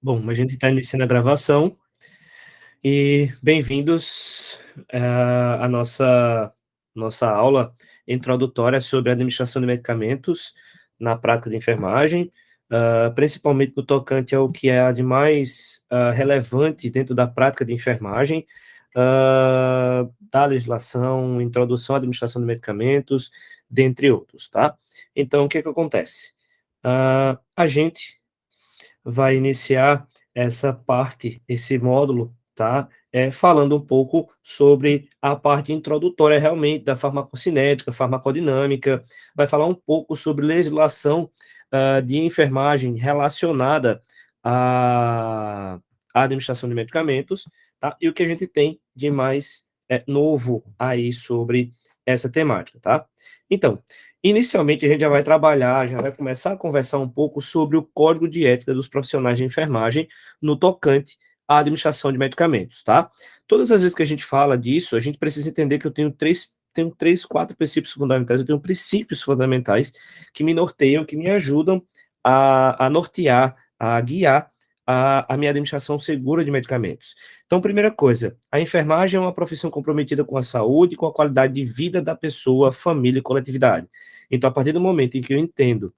Bom, a gente está iniciando a gravação e bem-vindos à nossa aula introdutória sobre administração de medicamentos na prática de enfermagem, principalmente no tocante ao que é de mais relevante dentro da prática de enfermagem, da legislação, introdução à administração de medicamentos, dentre outros, tá? Então, o que que acontece? A gente vai iniciar essa parte, esse módulo, tá? Falando um pouco sobre a parte introdutória realmente da farmacocinética, farmacodinâmica, vai falar um pouco sobre legislação de enfermagem relacionada à administração de medicamentos, tá? E o que a gente tem de mais novo aí sobre essa temática, tá? Então, inicialmente, a gente já vai trabalhar, já vai começar a conversar um pouco sobre o código de ética dos profissionais de enfermagem no tocante à administração de medicamentos, tá? Todas as vezes que a gente fala disso, a gente precisa entender que eu tenho três, quatro princípios fundamentais, eu tenho princípios fundamentais que me norteiam, que me ajudam a nortear, a guiar a minha administração segura de medicamentos. Então, primeira coisa, a enfermagem é uma profissão comprometida com a saúde e com a qualidade de vida da pessoa, família e coletividade. Então, a partir do momento em que eu entendo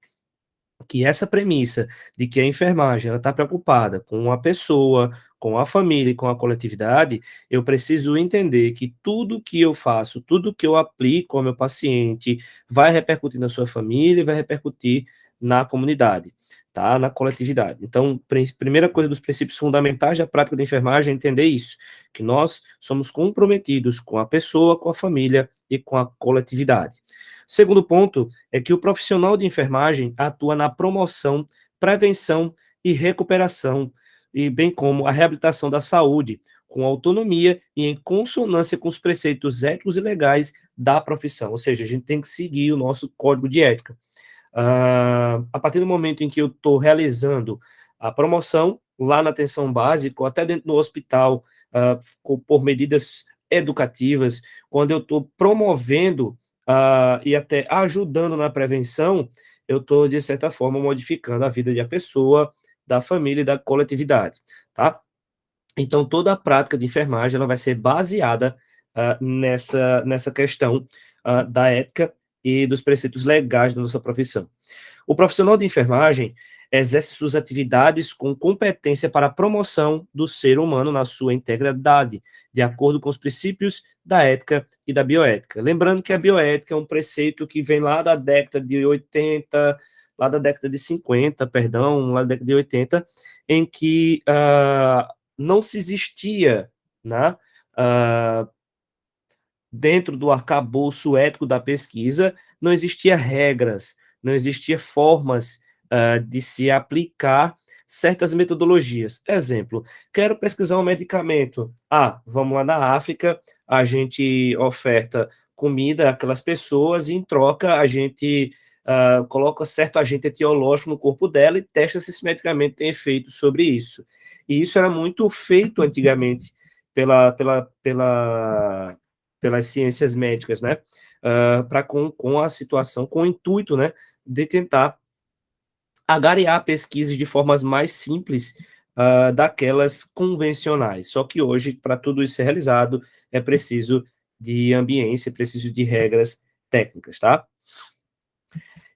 que essa premissa de que a enfermagem ela está preocupada com a pessoa, com a família e com a coletividade, eu preciso entender que tudo que eu faço, tudo que eu aplico ao meu paciente, vai repercutir na sua família e vai repercutir na comunidade, tá? Na coletividade. Então, primeira coisa dos princípios fundamentais da prática da enfermagem é entender isso, que nós somos comprometidos com a pessoa, com a família e com a coletividade. Segundo ponto é que o profissional de enfermagem atua na promoção, prevenção e recuperação, e bem como a reabilitação da saúde, com autonomia e em consonância com os preceitos éticos e legais da profissão. Ou seja, a gente tem que seguir o nosso código de ética. A partir do momento em que eu estou realizando a promoção lá na atenção básica, ou até dentro do hospital, por medidas educativas, quando eu estou promovendo e até ajudando na prevenção, eu estou, de certa forma, modificando a vida da pessoa, da família e da coletividade, tá? Então, toda a prática de enfermagem ela vai ser baseada nessa questão da ética e dos preceitos legais da nossa profissão. O profissional de enfermagem exerce suas atividades com competência para a promoção do ser humano na sua integridade, de acordo com os princípios da ética e da bioética. Lembrando que a bioética é um preceito que vem lá da década de 80, lá da década de 50, perdão, lá da década de 80, em que não se existia, né, dentro do arcabouço ético da pesquisa, não existia regras, não existia formas de se aplicar certas metodologias. Exemplo, quero pesquisar um medicamento. Vamos lá na África, a gente oferta comida àquelas pessoas e, em troca, a gente coloca certo agente etiológico no corpo dela e testa se esse medicamento tem efeito sobre isso. E isso era muito feito antigamente pelas ciências médicas, né? Com a situação, com o intuito, né, de tentar agariar pesquisas de formas mais simples daquelas convencionais. Só que hoje, para tudo isso ser realizado, é preciso de ambiência, é preciso de regras técnicas, tá?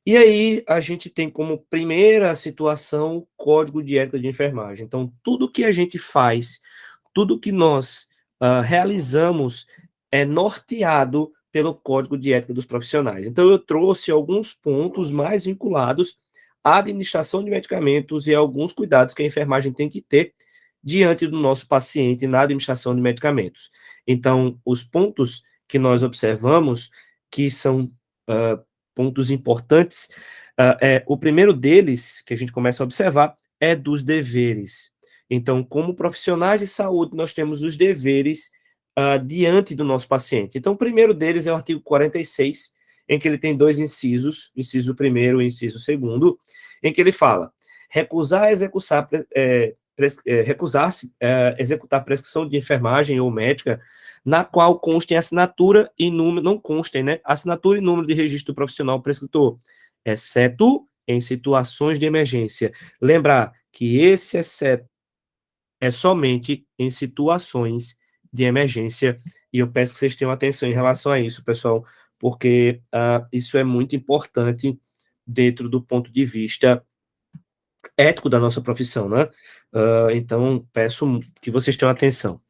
E aí, a gente tem como primeira situação o código de ética de enfermagem. Então, tudo que a gente faz, tudo que nós realizamos é norteado pelo código de ética dos profissionais. Então, eu trouxe alguns pontos mais vinculados à administração de medicamentos e alguns cuidados que a enfermagem tem que ter diante do nosso paciente na administração de medicamentos. Então, os pontos que nós observamos, que são pontos importantes, o primeiro deles, que a gente começa a observar, é dos deveres. Então, como profissionais de saúde, nós temos os deveres diante do nosso paciente. Então, o primeiro deles é o artigo 46, em que ele tem dois incisos, inciso primeiro e inciso segundo, em que ele fala, recusar-se executar prescrição de enfermagem ou médica na qual constem assinatura e número, não constem, né? Assinatura e número de registro profissional prescritor, exceto em situações de emergência. Lembrar que esse exceto é somente em situações de emergência, e eu peço que vocês tenham atenção em relação a isso, pessoal, porque isso é muito importante dentro do ponto de vista ético da nossa profissão, né? Então, peço que vocês tenham atenção.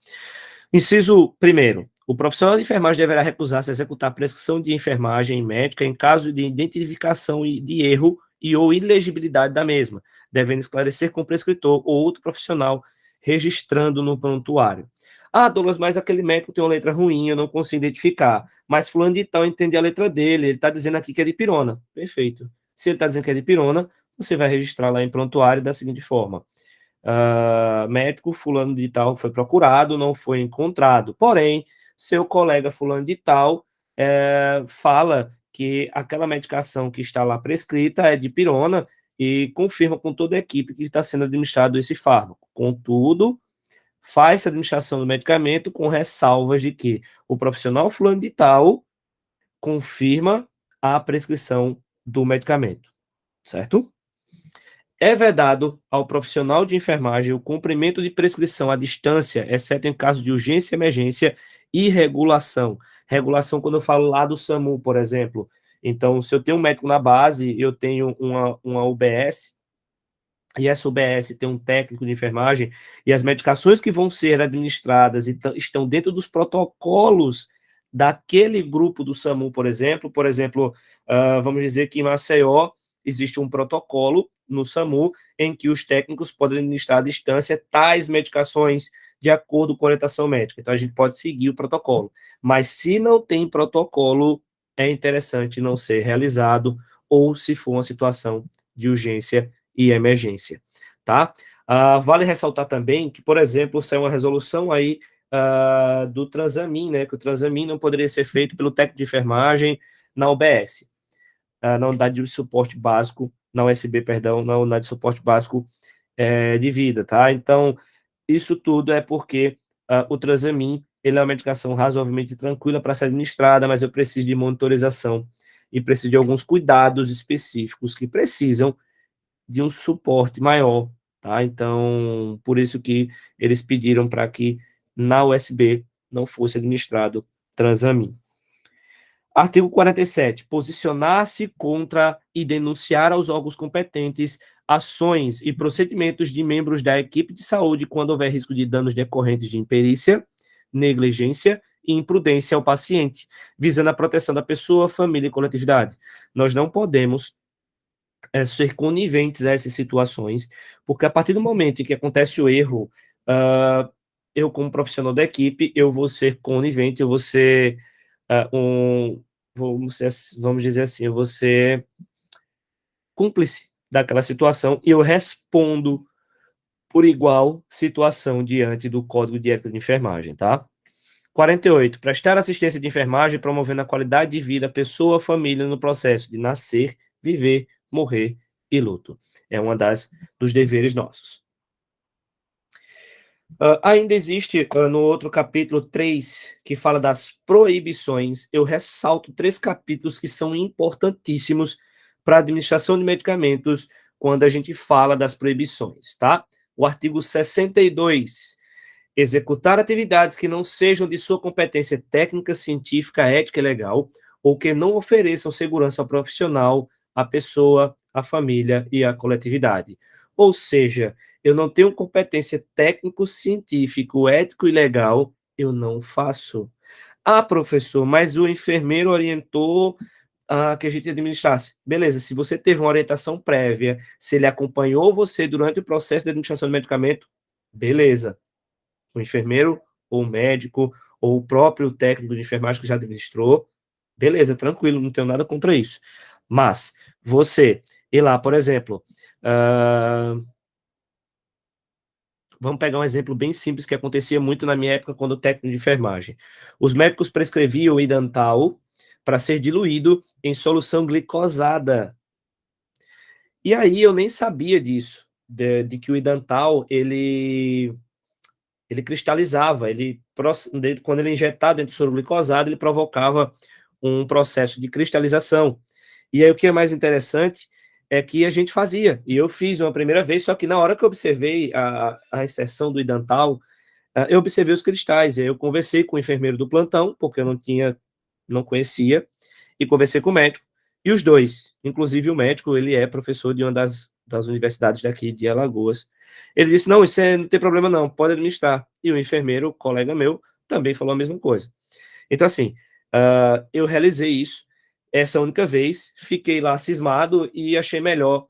Inciso primeiro, o profissional de enfermagem deverá recusar-se a executar prescrição de enfermagem médica em caso de identificação de erro e ou ilegibilidade da mesma, devendo esclarecer com o prescritor ou outro profissional registrando no prontuário. Ah, Douglas, mas aquele médico tem uma letra ruim, eu não consigo identificar. Mas fulano de tal entende a letra dele, ele está dizendo aqui que é de pirona. Perfeito. Se ele está dizendo que é de pirona, você vai registrar lá em prontuário da seguinte forma: médico fulano de tal foi procurado, não foi encontrado. Porém, seu colega fulano de tal fala que aquela medicação que está lá prescrita é de pirona e confirma com toda a equipe que está sendo administrado esse fármaco. Contudo, faz a administração do medicamento com ressalvas de que o profissional fulano de tal confirma a prescrição do medicamento, certo? É vedado ao profissional de enfermagem o cumprimento de prescrição à distância, exceto em caso de urgência, emergência e regulação. Regulação, quando eu falo lá do SAMU, por exemplo. Então, se eu tenho um médico na base, eu tenho uma UBS, e essa UBS tem um técnico de enfermagem, e as medicações que vão ser administradas estão dentro dos protocolos daquele grupo do SAMU, por exemplo. Por exemplo, vamos dizer que em Maceió existe um protocolo no SAMU em que os técnicos podem administrar à distância tais medicações de acordo com a orientação médica. Então, a gente pode seguir o protocolo. Mas se não tem protocolo, é interessante não ser realizado, ou se for uma situação de urgência e emergência, tá? Vale ressaltar também que, por exemplo, saiu uma resolução aí do Transamin, né, que o Transamin não poderia ser feito pelo técnico de enfermagem na UBS, na unidade de suporte básico, na USB, perdão, na unidade de suporte básico de vida, tá? Então, isso tudo é porque o Transamin, ele é uma medicação razoavelmente tranquila para ser administrada, mas eu preciso de monitorização e preciso de alguns cuidados específicos que precisam de um suporte maior, tá? Então, por isso que eles pediram para que na USB não fosse administrado Transamin. Artigo 47. Posicionar-se contra e denunciar aos órgãos competentes ações e procedimentos de membros da equipe de saúde quando houver risco de danos decorrentes de imperícia, negligência e imprudência ao paciente, visando a proteção da pessoa, família e coletividade. Nós não podemos ser coniventes a essas situações, porque a partir do momento em que acontece o erro, eu, como profissional da equipe, eu vou ser conivente, eu vou ser vamos dizer assim, eu vou ser cúmplice daquela situação e eu respondo por igual situação diante do Código de Ética de Enfermagem, tá? 48. Prestar assistência de enfermagem promovendo a qualidade de vida, pessoa, família no processo de nascer, viver, morrer e luto. É uma dos deveres nossos. Ainda existe no outro capítulo 3, que fala das proibições. Eu ressalto 3 capítulos que são importantíssimos para a administração de medicamentos quando a gente fala das proibições, tá? O artigo 62. Executar atividades que não sejam de sua competência técnica, científica, ética e legal, ou que não ofereçam segurança ao profissional, à pessoa, à família e à coletividade. Ou seja, eu não tenho competência técnico, científico, ético e legal, eu não faço. Ah, professor, mas o enfermeiro orientou que a gente administrasse. Beleza, se você teve uma orientação prévia, se ele acompanhou você durante o processo de administração do medicamento, beleza. O enfermeiro, ou o médico, ou o próprio técnico de enfermagem que já administrou, beleza, tranquilo, não tenho nada contra isso. Mas você ir lá, por exemplo, vamos pegar um exemplo bem simples que acontecia muito na minha época quando técnico de enfermagem. Os médicos prescreviam o Idantal para ser diluído em solução glicosada. E aí eu nem sabia disso, de que o Idantal, ele cristalizava, quando ele é injetado dentro do soro glicosado, ele provocava um processo de cristalização. E aí o que é mais interessante é que a gente fazia. E eu fiz uma primeira vez, só que na hora que eu observei a inserção do Idantal, eu observei os cristais. Eu conversei com o enfermeiro do plantão, porque eu não conhecia, e conversei com o médico. E os dois, inclusive o médico, ele é professor de uma das universidades daqui de Alagoas. Ele disse: não, não tem problema não, pode administrar. E o enfermeiro, colega meu, também falou a mesma coisa. Então, assim, eu realizei isso essa única vez, fiquei lá cismado e achei melhor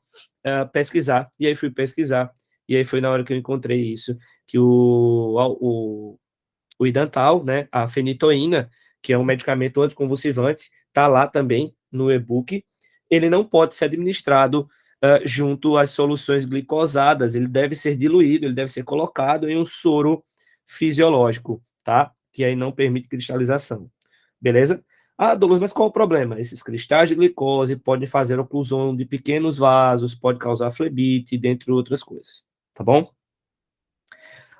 pesquisar. E aí fui pesquisar, e aí foi na hora que eu encontrei isso, que o Idantal, né, a fenitoína, que é um medicamento anticonvulsivante, está lá também no e-book. Ele não pode ser administrado junto às soluções glicosadas, ele deve ser diluído, ele deve ser colocado em um soro fisiológico, tá? Que aí não permite cristalização. Beleza? Ah, Douglas, mas qual o problema? Esses cristais de glicose podem fazer oclusão de pequenos vasos, pode causar flebite, dentre outras coisas. Tá bom?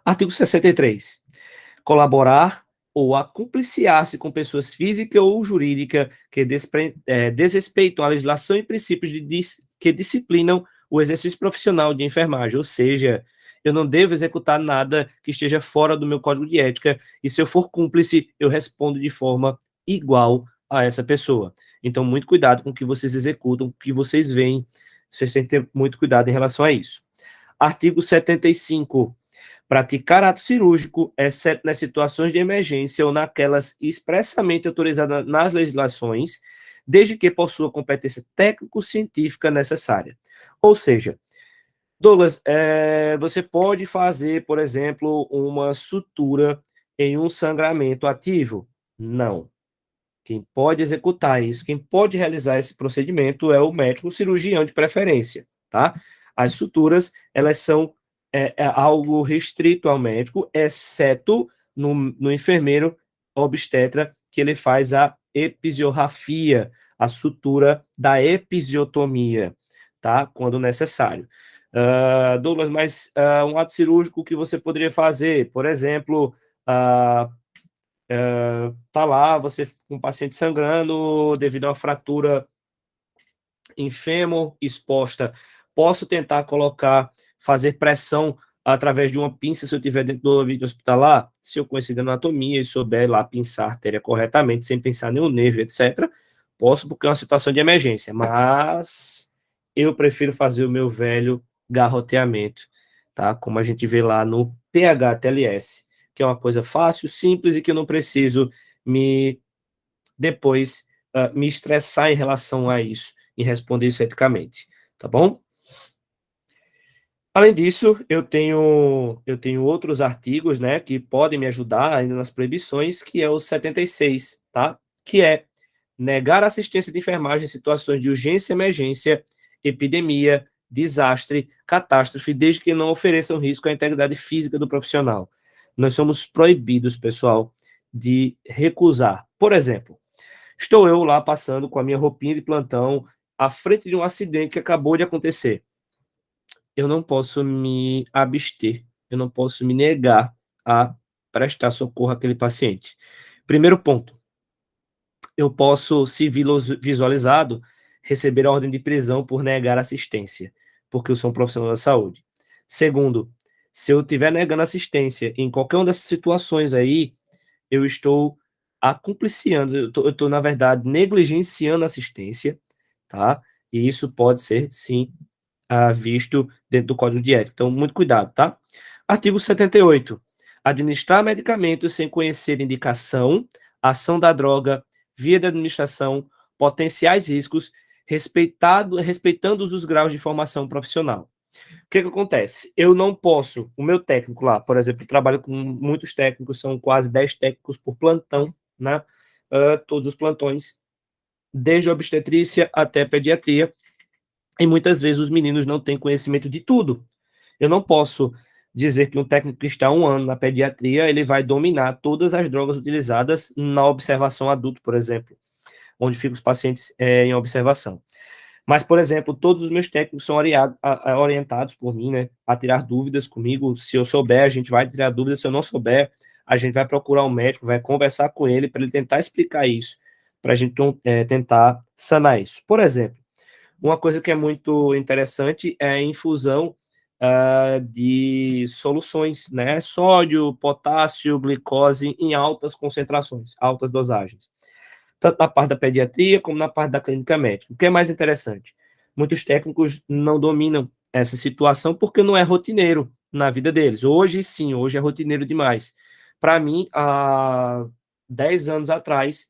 Artigo 63. Colaborar ou acumpliciar-se com pessoas físicas ou jurídicas que desrespeitam a legislação e princípios que disciplinam o exercício profissional de enfermagem, ou seja, eu não devo executar nada que esteja fora do meu código de ética, e se eu for cúmplice, eu respondo de forma igual a essa pessoa. Então, muito cuidado com o que vocês executam, o que vocês veem, vocês têm que ter muito cuidado em relação a isso. Artigo 75. Praticar ato cirúrgico, exceto nas situações de emergência ou naquelas expressamente autorizadas nas legislações, desde que possua competência técnico-científica necessária. Ou seja, Douglas, você pode fazer, por exemplo, uma sutura em um sangramento ativo? Não. Quem pode executar isso, quem pode realizar esse procedimento é o médico cirurgião de preferência, tá? As suturas, elas são algo restrito ao médico, exceto no enfermeiro obstetra, que ele faz a episiorrafia, a sutura da episiotomia, tá? Quando necessário. Douglas, mas um ato cirúrgico que você poderia fazer, por exemplo, tá lá, você com um paciente sangrando devido a uma fratura em fêmur exposta, posso tentar fazer pressão através de uma pinça se eu estiver dentro do ambiente hospitalar, se eu conhecer de anatomia e souber lá pinçar a artéria corretamente, sem pensar nenhum nervo, etc., posso, porque é uma situação de emergência, mas eu prefiro fazer o meu velho garroteamento, tá? Como a gente vê lá no THTLS, que é uma coisa fácil, simples e que eu não preciso depois me estressar em relação a isso e responder isso eticamente, tá bom? Além disso, eu tenho outros artigos, né, que podem me ajudar ainda nas proibições, que é o 76, tá? Que é negar assistência de enfermagem em situações de urgência, emergência, epidemia, desastre, catástrofe, desde que não ofereçam risco à integridade física do profissional. Nós somos proibidos, pessoal, de recusar. Por exemplo, estou eu lá passando com a minha roupinha de plantão à frente de um acidente que acabou de acontecer. Eu não posso me abster, eu não posso me negar a prestar socorro àquele paciente. Primeiro ponto, eu posso, se visualizado, receber a ordem de prisão por negar assistência, porque eu sou um profissional da saúde. Segundo, se eu estiver negando assistência em qualquer uma dessas situações aí, eu estou acumpliciando, eu estou, na verdade, negligenciando a assistência, tá? E isso pode ser, sim, visto dentro do Código de Ética. Então, muito cuidado, tá? Artigo 78. Administrar medicamentos sem conhecer indicação, ação da droga, via de administração, potenciais riscos, respeitando os graus de formação profissional. O que acontece? Eu não posso, o meu técnico lá, por exemplo, eu trabalho com muitos técnicos, são quase 10 técnicos por plantão, né? Todos os plantões, desde a obstetrícia até a pediatria, e muitas vezes os meninos não têm conhecimento de tudo. Eu não posso dizer que um técnico que está há 1 ano na pediatria, ele vai dominar todas as drogas utilizadas na observação adulto, por exemplo, onde ficam os pacientes em observação. Mas, por exemplo, todos os meus técnicos são orientados por mim, né, a tirar dúvidas comigo. Se eu souber, a gente vai tirar dúvidas. Se eu não souber, a gente vai procurar um médico, vai conversar com ele para ele tentar explicar isso, para a gente tentar sanar isso. Por exemplo, Uma coisa que é muito interessante é a infusão de soluções, né? Sódio, potássio, glicose em altas concentrações, altas dosagens. Tanto na parte da pediatria como na parte da clínica médica. O que é mais interessante? Muitos técnicos não dominam essa situação porque não é rotineiro na vida deles. Hoje, sim, hoje é rotineiro demais. Para mim, há 10 anos atrás,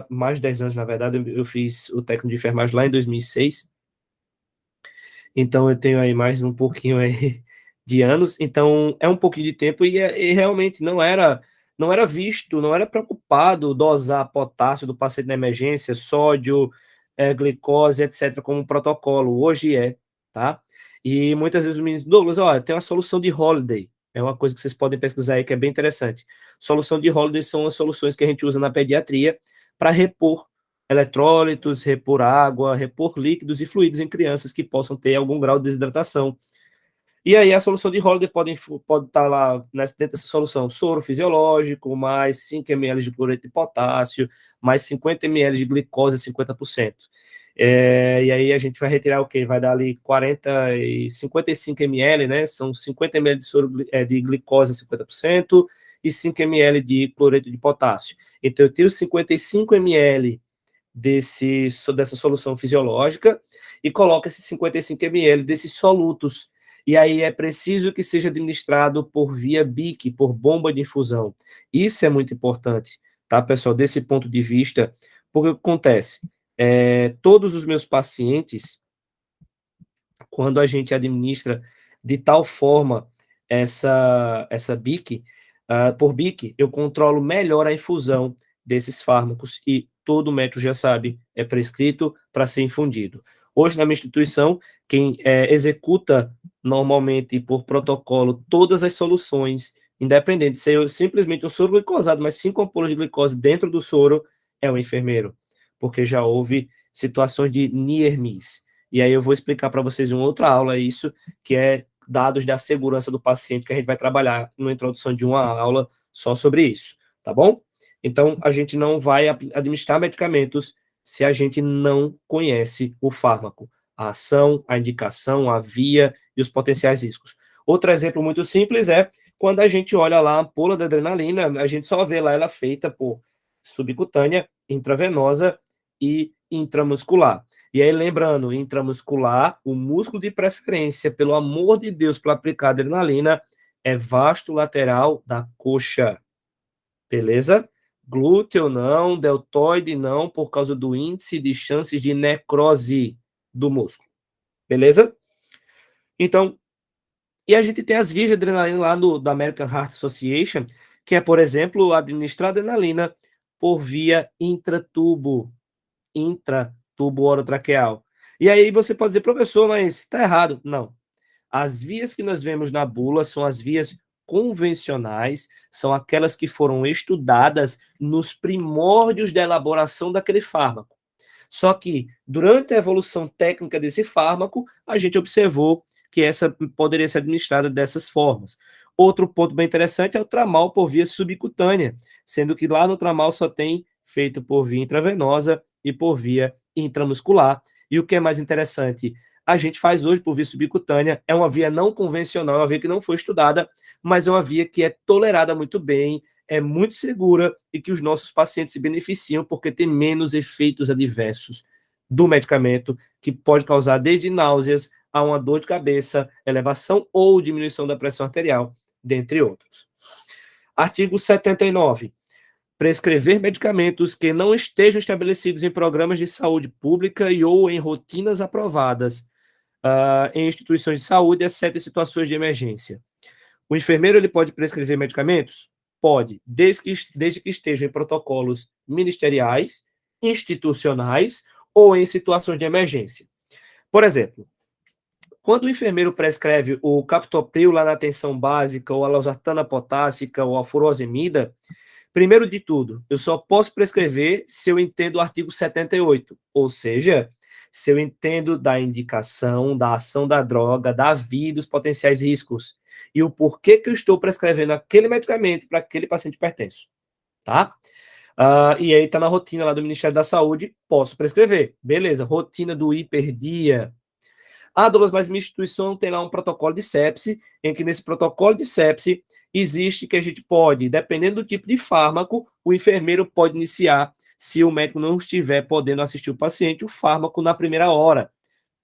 mais de 10 anos, na verdade, eu fiz o técnico de enfermagem lá em 2006, então eu tenho aí mais um pouquinho aí de anos, então é um pouquinho de tempo e realmente não era visto, não era preocupado dosar potássio do paciente na emergência, sódio, glicose, etc, como protocolo, hoje é, tá? E muitas vezes o menino, Douglas, olha, tem uma solução de Holiday, é uma coisa que vocês podem pesquisar aí que é bem interessante. Solução de Holiday são as soluções que a gente usa na pediatria para repor eletrólitos, repor água, repor líquidos e fluidos em crianças que possam ter algum grau de desidratação. E aí a solução de Holiday pode estar lá dentro dessa solução, soro fisiológico, mais 5 ml de cloreto de potássio, mais 50 ml de glicose, 50%. E aí a gente vai retirar o quê? Vai dar ali 55 ml, né? São 50 ml de soro de glicose, 50%, e 5 ml de cloreto de potássio. Então eu tiro 55 ml dessa solução fisiológica e coloca esses 55 ml desses solutos. E aí é preciso que seja administrado por via BIC, por bomba de infusão. Isso é muito importante, tá, pessoal? Desse ponto de vista, porque o que acontece? Todos os meus pacientes, quando a gente administra de tal forma essa BIC, por BIC, eu controlo melhor a infusão desses fármacos e todo médico já sabe, é prescrito para ser infundido. Hoje, na minha instituição, quem executa normalmente por protocolo todas as soluções, independente de ser simplesmente um soro glicosado, mas 5 ampolas de glicose dentro do soro, é o enfermeiro, porque já houve situações de near miss. E aí eu vou explicar para vocês em outra aula isso, que é dados da segurança do paciente, que a gente vai trabalhar na introdução de uma aula só sobre isso, tá bom? Então, a gente não vai administrar medicamentos se a gente não conhece o fármaco, a ação, a indicação, a via e os potenciais riscos. Outro exemplo muito simples é quando a gente olha lá a ampola da adrenalina, a gente só vê lá ela feita por subcutânea, intravenosa e intramuscular. E aí, lembrando, intramuscular, o músculo de preferência, pelo amor de Deus, para aplicar adrenalina, é vasto lateral da coxa. Beleza? Glúteo não, deltoide não, por causa do índice de chances de necrose do músculo. Beleza? Então, e a gente tem as vias de adrenalina lá da American Heart Association, que é, por exemplo, administrar adrenalina por via intratubo orotraqueal. E aí você pode dizer, professor, mas está errado. Não. As vias que nós vemos na bula são as vias convencionais, são aquelas que foram estudadas nos primórdios da elaboração daquele fármaco. Só que, durante a evolução técnica desse fármaco, a gente observou que essa poderia ser administrada dessas formas. Outro ponto bem interessante é o tramal por via subcutânea, sendo que lá no tramal só tem feito por via intravenosa e por via intramuscular. E o que é mais interessante, a gente faz hoje por via subcutânea, é uma via não convencional, é uma via que não foi estudada, mas é uma via que é tolerada muito bem, é muito segura e que os nossos pacientes se beneficiam porque tem menos efeitos adversos do medicamento, que pode causar desde náuseas a uma dor de cabeça, elevação ou diminuição da pressão arterial, dentre outros. Artigo 79. Prescrever medicamentos que não estejam estabelecidos em programas de saúde pública e ou em rotinas aprovadas em instituições de saúde, exceto em situações de emergência. O enfermeiro ele pode prescrever medicamentos? Pode, desde que estejam em protocolos ministeriais, institucionais ou em situações de emergência. Por exemplo, quando o enfermeiro prescreve o captopril lá na atenção básica, ou a losartana potássica, ou a furosemida, primeiro de tudo, eu só posso prescrever se eu entendo o artigo 78, ou seja, se eu entendo da indicação, da ação da droga, da vida, dos potenciais riscos, e o porquê que eu estou prescrevendo aquele medicamento para aquele paciente hipertenso, tá? E aí está na rotina lá do Ministério da Saúde, posso prescrever. Beleza, rotina do hiperdia. Douglas, mas minha instituição tem lá um protocolo de sepse, em que nesse protocolo de sepse existe que a gente pode, dependendo do tipo de fármaco, o enfermeiro pode iniciar, se o médico não estiver podendo assistir o paciente, o fármaco na primeira hora.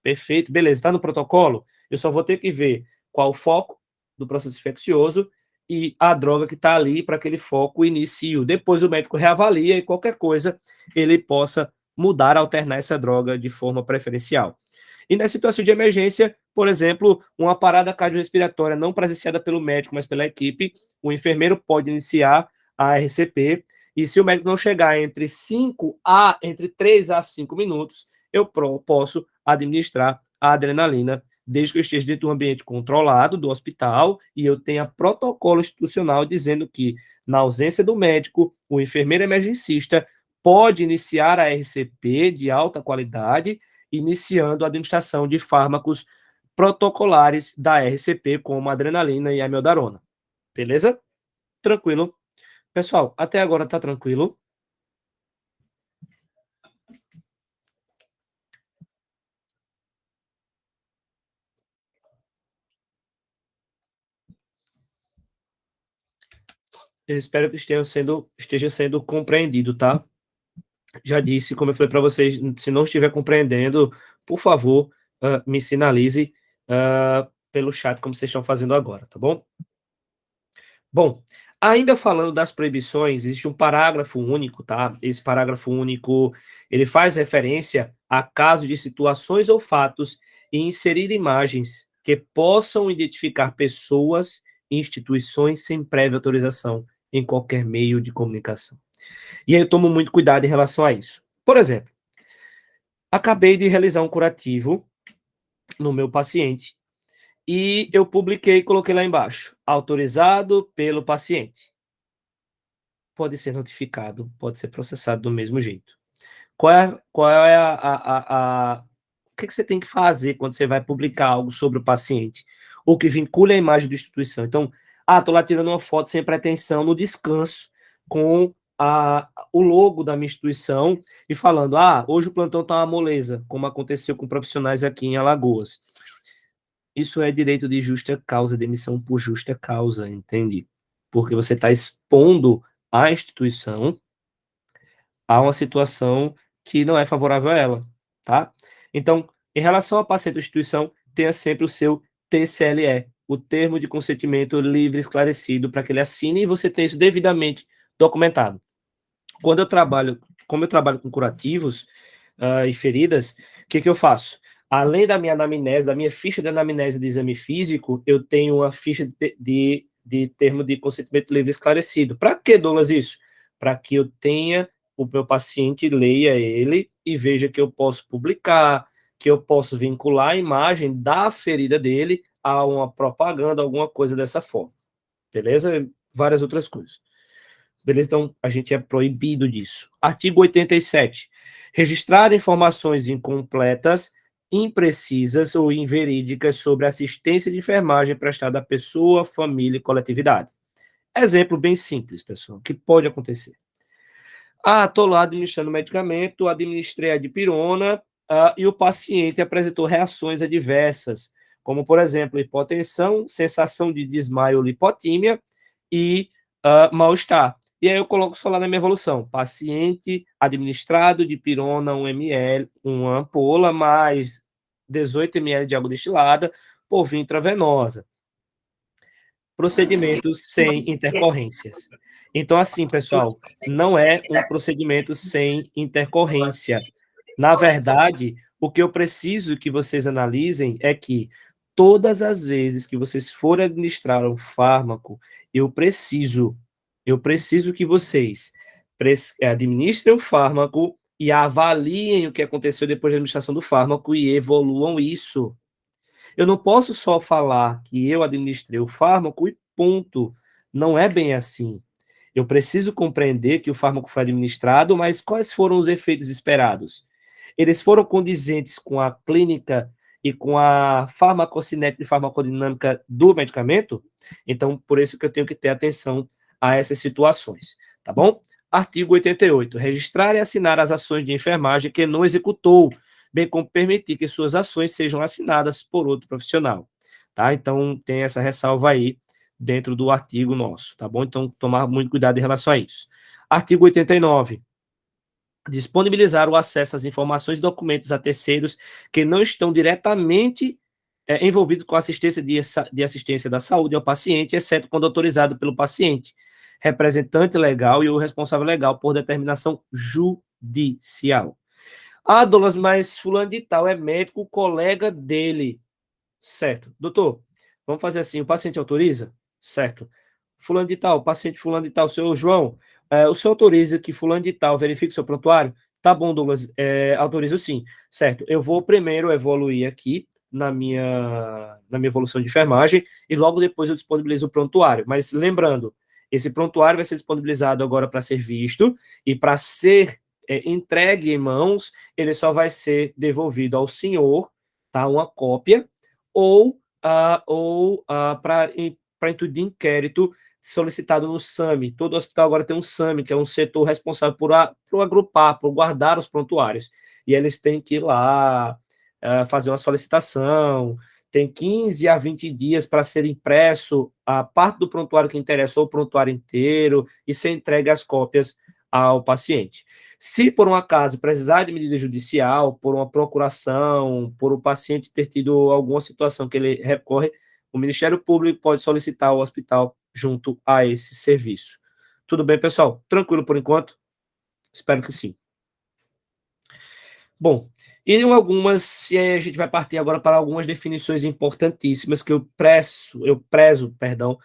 Perfeito, beleza, está no protocolo? Eu só vou ter que ver qual o foco do processo infeccioso e a droga que está ali para aquele foco inicio. Depois o médico reavalia e qualquer coisa ele possa mudar, alternar essa droga de forma preferencial. E na situação de emergência, por exemplo, uma parada cardiorrespiratória não presenciada pelo médico, mas pela equipe, o enfermeiro pode iniciar a RCP, e se o médico não chegar entre 3 a 5 minutos, eu posso administrar a adrenalina, desde que eu esteja dentro de um ambiente controlado do hospital e eu tenha protocolo institucional dizendo que, na ausência do médico, o enfermeiro emergencista pode iniciar a RCP de alta qualidade, iniciando a administração de fármacos protocolares da RCP, como adrenalina e amiodarona. Beleza? Tranquilo. Pessoal, até agora tá tranquilo? Eu espero que esteja sendo compreendido, tá? Já disse, como eu falei para vocês, se não estiver compreendendo, por favor, me sinalize pelo chat, como vocês estão fazendo agora, tá bom? Bom, ainda falando das proibições, existe um parágrafo único, tá? Esse parágrafo único, ele faz referência a casos de situações ou fatos e inserir imagens que possam identificar pessoas e instituições sem prévia autorização em qualquer meio de comunicação. E aí eu tomo muito cuidado em relação a isso. Por exemplo, acabei de realizar um curativo no meu paciente e eu publiquei e coloquei lá embaixo, autorizado pelo paciente. Pode ser notificado, pode ser processado do mesmo jeito. O que você tem que fazer quando você vai publicar algo sobre o paciente? Ou que vincule a imagem da instituição. Então, estou lá tirando uma foto sem pretensão no descanso com o logo da minha instituição e falando, hoje o plantão está uma moleza, como aconteceu com profissionais aqui em Alagoas. Isso é direito de justa causa, demissão por justa causa, entende? Porque você está expondo a instituição a uma situação que não é favorável a ela, tá? Então, em relação ao paciente ou instituição, tenha sempre o seu TCLE, o termo de consentimento livre e esclarecido, para que ele assine e você tenha isso devidamente documentado. Como eu trabalho com curativos e feridas, o que eu faço? Além da minha anamnese, da minha ficha de anamnese de exame físico, eu tenho uma ficha de termo de consentimento livre esclarecido. Para que, Douglas, isso? Para que eu tenha, o meu paciente leia ele e veja que eu posso publicar, que eu posso vincular a imagem da ferida dele a uma propaganda, alguma coisa dessa forma. Beleza? Várias outras coisas. Beleza? Então, a gente é proibido disso. Artigo 87. Registrar informações incompletas, imprecisas ou inverídicas sobre assistência de enfermagem prestada à pessoa, família e coletividade. Exemplo bem simples, pessoal, que pode acontecer. Estou lá administrando medicamento, administrei a dipirona, e o paciente apresentou reações adversas, como, por exemplo, hipotensão, sensação de desmaio ou lipotímia e mal-estar. E aí eu coloco só lá na minha evolução, paciente administrado dipirona 1 ml, uma ampola, mais 18 ml de água destilada por via intravenosa. Procedimentos sem intercorrências. Então, assim, pessoal, não é um procedimento sem intercorrência. Na verdade, o que eu preciso que vocês analisem é que todas as vezes que vocês forem administrar um fármaco, eu preciso que vocês administrem o fármaco e avaliem o que aconteceu depois da administração do fármaco e evoluam isso. Eu não posso só falar que eu administrei o fármaco e ponto. Não é bem assim. Eu preciso compreender que o fármaco foi administrado, mas quais foram os efeitos esperados? Eles foram condizentes com a clínica e com a farmacocinética e farmacodinâmica do medicamento? Então, por isso que eu tenho que ter atenção a essas situações, tá bom? Artigo 88. Registrar e assinar as ações de enfermagem que não executou, bem como permitir que suas ações sejam assinadas por outro profissional. Tá? Então, tem essa ressalva aí dentro do artigo nosso, tá bom? Então, tomar muito cuidado em relação a isso. Artigo 89. Disponibilizar o acesso às informações e documentos a terceiros que não estão diretamente envolvidos com assistência de assistência da saúde ao paciente, exceto quando autorizado pelo paciente, representante legal e o responsável legal por determinação judicial. Ah, Douglas, mas fulano de tal é médico, colega dele. Certo. Doutor, vamos fazer assim, o paciente autoriza? Certo. Fulano de tal, paciente fulano de tal, senhor João, o senhor autoriza que fulano de tal verifique seu prontuário? Tá bom, Douglas, autorizo sim. Certo. Eu vou primeiro evoluir aqui na minha evolução de enfermagem e logo depois eu disponibilizo o prontuário. Mas lembrando, esse prontuário vai ser disponibilizado agora para ser visto e para ser entregue em mãos, ele só vai ser devolvido ao senhor, tá? Uma cópia, ou para intuito de inquérito solicitado no SAMI. Todo hospital agora tem um SAMI, que é um setor responsável por agrupar, por guardar os prontuários. E eles têm que ir lá fazer uma solicitação, tem 15 a 20 dias para ser impresso a parte do prontuário que interessa, ou o prontuário inteiro, e ser entregue as cópias ao paciente. Se por um acaso precisar de medida judicial, por uma procuração, por o paciente ter tido alguma situação que ele recorre, o Ministério Público pode solicitar ao hospital junto a esse serviço. Tudo bem, pessoal? Tranquilo por enquanto? Espero que sim. Bom, e algumas, e aí a gente vai partir agora para algumas definições importantíssimas que eu prezo, perdão,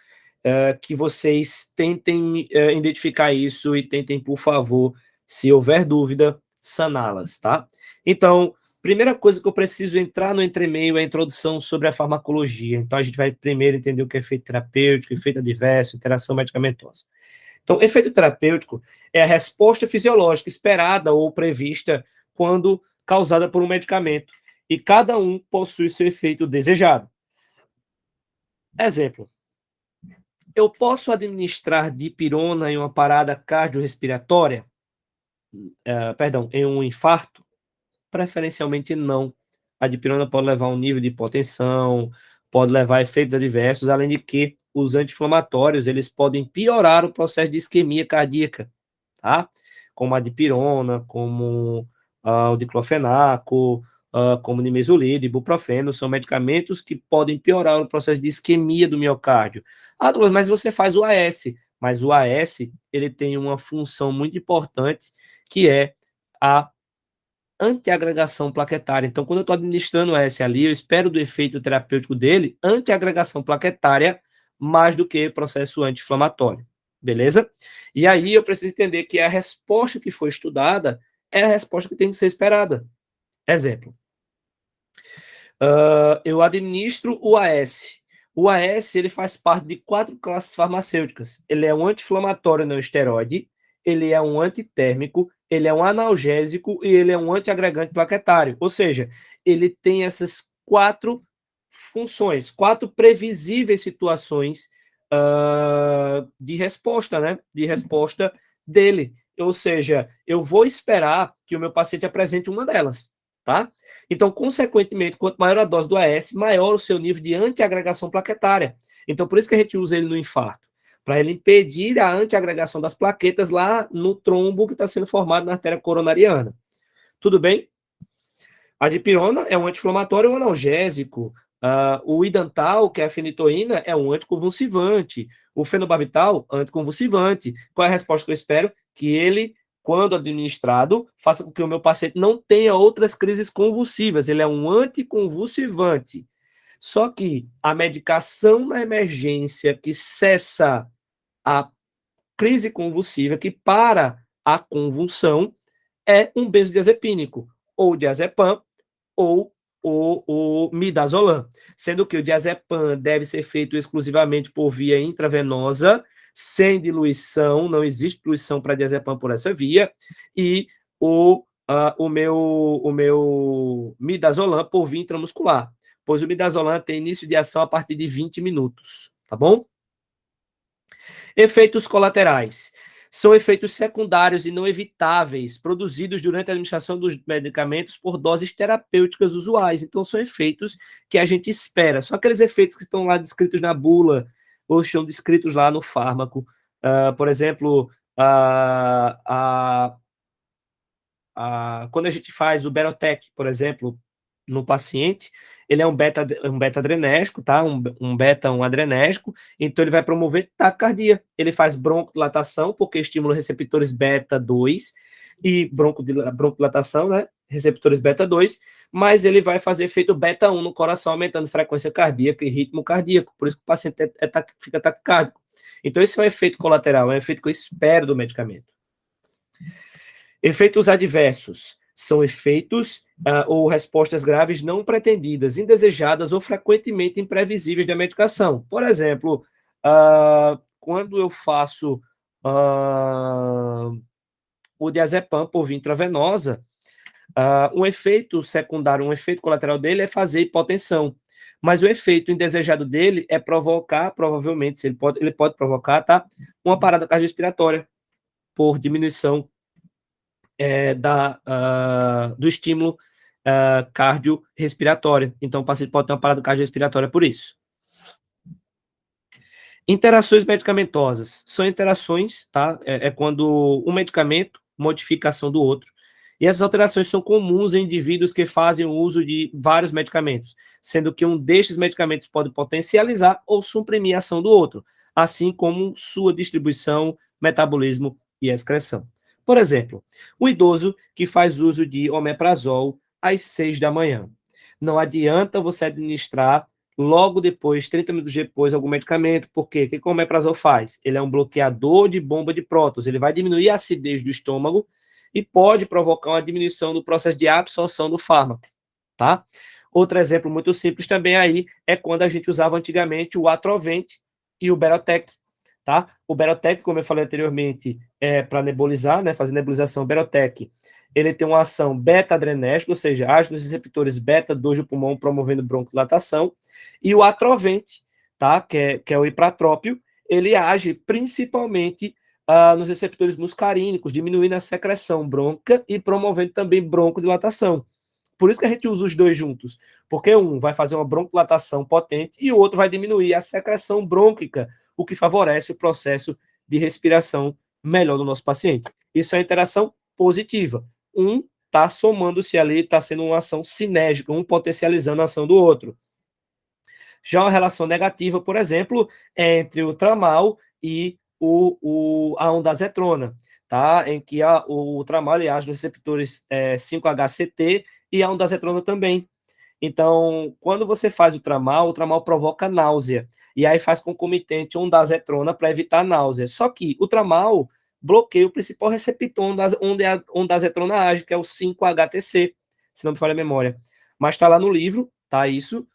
que vocês tentem identificar isso e tentem, por favor, se houver dúvida, saná-las, tá? Então, primeira coisa que eu preciso entrar no entremeio é a introdução sobre a farmacologia. Então, a gente vai primeiro entender o que é efeito terapêutico, efeito adverso, interação medicamentosa. Então, efeito terapêutico é a resposta fisiológica esperada ou prevista quando causada por um medicamento, e cada um possui seu efeito desejado. Exemplo: eu posso administrar dipirona em uma parada cardiorrespiratória? Em um infarto? Preferencialmente não. A dipirona pode levar a um nível de hipotensão, pode levar a efeitos adversos, além de que os anti-inflamatórios, eles podem piorar o processo de isquemia cardíaca, tá? Como a dipirona, como o diclofenaco, como nimesulida, ibuprofeno, são medicamentos que podem piorar o processo de isquemia do miocárdio. Ah, Douglas, mas você faz o AS. Mas o AS, ele tem uma função muito importante, que é a antiagregação plaquetária. Então, quando eu estou administrando o AS ali, eu espero do efeito terapêutico dele antiagregação plaquetária mais do que processo anti-inflamatório. Beleza? E aí eu preciso entender que a resposta que foi estudada é a resposta que tem que ser esperada. Exemplo: eu administro o AS. O AS, ele faz parte de 4 classes farmacêuticas. Ele é um anti-inflamatório não esteroide, ele é um antitérmico, ele é um analgésico e ele é um antiagregante plaquetário. Ou seja, ele tem essas 4 funções, 4 previsíveis situações de resposta, né? De resposta dele. Ou seja, eu vou esperar que o meu paciente apresente uma delas, tá? Então, consequentemente, quanto maior a dose do AS, maior o seu nível de antiagregação plaquetária. Então, por isso que a gente usa ele no infarto, para ele impedir a antiagregação das plaquetas lá no trombo que está sendo formado na artéria coronariana. Tudo bem? A dipirona é um anti-inflamatório, um analgésico. O idantal, que é a fenitoína, é um anticonvulsivante. O fenobarbital, anticonvulsivante. Qual é a resposta que eu espero? Que ele, quando administrado, faça com que o meu paciente não tenha outras crises convulsivas. Ele é um anticonvulsivante. Só que a medicação na emergência que cessa a crise convulsiva, que para a convulsão, é um benzodiazepínico, ou diazepam, ou o midazolam, sendo que o diazepam deve ser feito exclusivamente por via intravenosa, sem diluição, não existe diluição para diazepam por essa via, e o meu midazolam por via intramuscular, pois o midazolam tem início de ação a partir de 20 minutos, tá bom? Efeitos colaterais. São efeitos secundários e não evitáveis, produzidos durante a administração dos medicamentos por doses terapêuticas usuais. Então, são efeitos que a gente espera. São aqueles efeitos que estão lá descritos na bula, ou estão descritos lá no fármaco. Por exemplo, quando a gente faz o Berotec, por exemplo, no paciente, ele é um beta-adrenérgico, tá? Um adrenérgico, então ele vai promover taquicardia. Ele faz broncodilatação, porque estimula receptores beta-2 e broncodilatação, né? Receptores beta-2, mas ele vai fazer efeito beta-1 no coração, aumentando frequência cardíaca e ritmo cardíaco, por isso que o paciente fica taquicárdico. Então, esse é um efeito colateral, é um efeito que eu espero do medicamento. Efeitos adversos são efeitos ou respostas graves não pretendidas, indesejadas ou frequentemente imprevisíveis da medicação. Por exemplo, quando eu faço o diazepam por via intravenosa, um efeito secundário, um efeito colateral dele é fazer hipotensão. Mas o efeito indesejado dele é provocar, provavelmente, ele pode provocar, tá? Uma parada cardiorrespiratória por diminuição do estímulo cardiorrespiratório. Então, o paciente pode ter uma parada cardiorrespiratória por isso. Interações medicamentosas. São interações, tá? É quando um medicamento modifica a ação do outro. E essas alterações são comuns em indivíduos que fazem o uso de vários medicamentos, sendo que um destes medicamentos pode potencializar ou suprimir a ação do outro, assim como sua distribuição, metabolismo e excreção. Por exemplo, um idoso que faz uso de omeprazol às 6 da manhã. Não adianta você administrar logo depois, 30 minutos depois, algum medicamento, porque o que o omeprazol faz? Ele é um bloqueador de bomba de prótons, ele vai diminuir a acidez do estômago e pode provocar uma diminuição do processo de absorção do fármaco, tá? Outro exemplo muito simples também aí é quando a gente usava antigamente o Atrovent e o Berotec, tá? O Berotec, como eu falei anteriormente, é para nebulizar, né, fazer nebulização. O Berotec, ele tem uma ação beta-adrenérgica, ou seja, age nos receptores beta-2 do pulmão, promovendo broncodilatação. E o Atrovent, tá, que é o ipratrópio, ele age principalmente nos receptores muscarínicos, diminuindo a secreção bronca e promovendo também broncodilatação. Por isso que a gente usa os dois juntos, porque um vai fazer uma broncodilatação potente e o outro vai diminuir a secreção brônquica, o que favorece o processo de respiração melhor do nosso paciente. Isso é interação positiva. Um está somando-se ali, está sendo uma ação sinérgica, um potencializando a ação do outro. Já uma relação negativa, por exemplo, é entre o tramal e a ondazetrona, tá? Em que o tramal age nos receptores 5-HCT e a ondazetrona também. Então, quando você faz o tramal provoca náusea. E aí faz concomitante ondazetrona para evitar náusea. Só que o tramal bloqueia o principal receptor onde a ondazetrona age, que é o 5-HTC, se não me falha a memória. Mas está lá no livro, tá isso,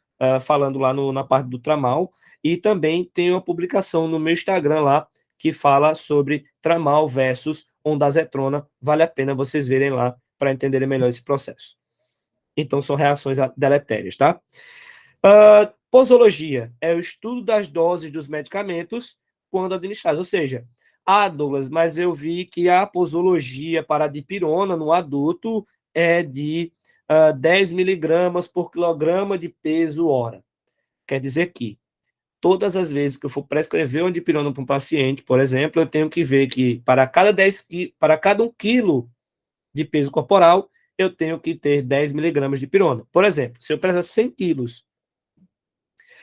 falando lá na parte do tramal. E também tem uma publicação no meu Instagram lá, que fala sobre tramal versus ondazetrona. Vale a pena vocês verem lá para entenderem melhor esse processo. Então, são reações deletérias, tá? Posologia é o estudo das doses dos medicamentos quando administrados. Ou seja, Douglas, mas eu vi que a posologia para a dipirona no adulto é de 10 miligramas por quilograma de peso hora. Quer dizer que todas as vezes que eu for prescrever uma dipirona para um paciente, por exemplo, eu tenho que ver que para cada 1 quilo de peso corporal, eu tenho que ter 10 miligramas de dipirona. Por exemplo, se eu pesar 100 quilos,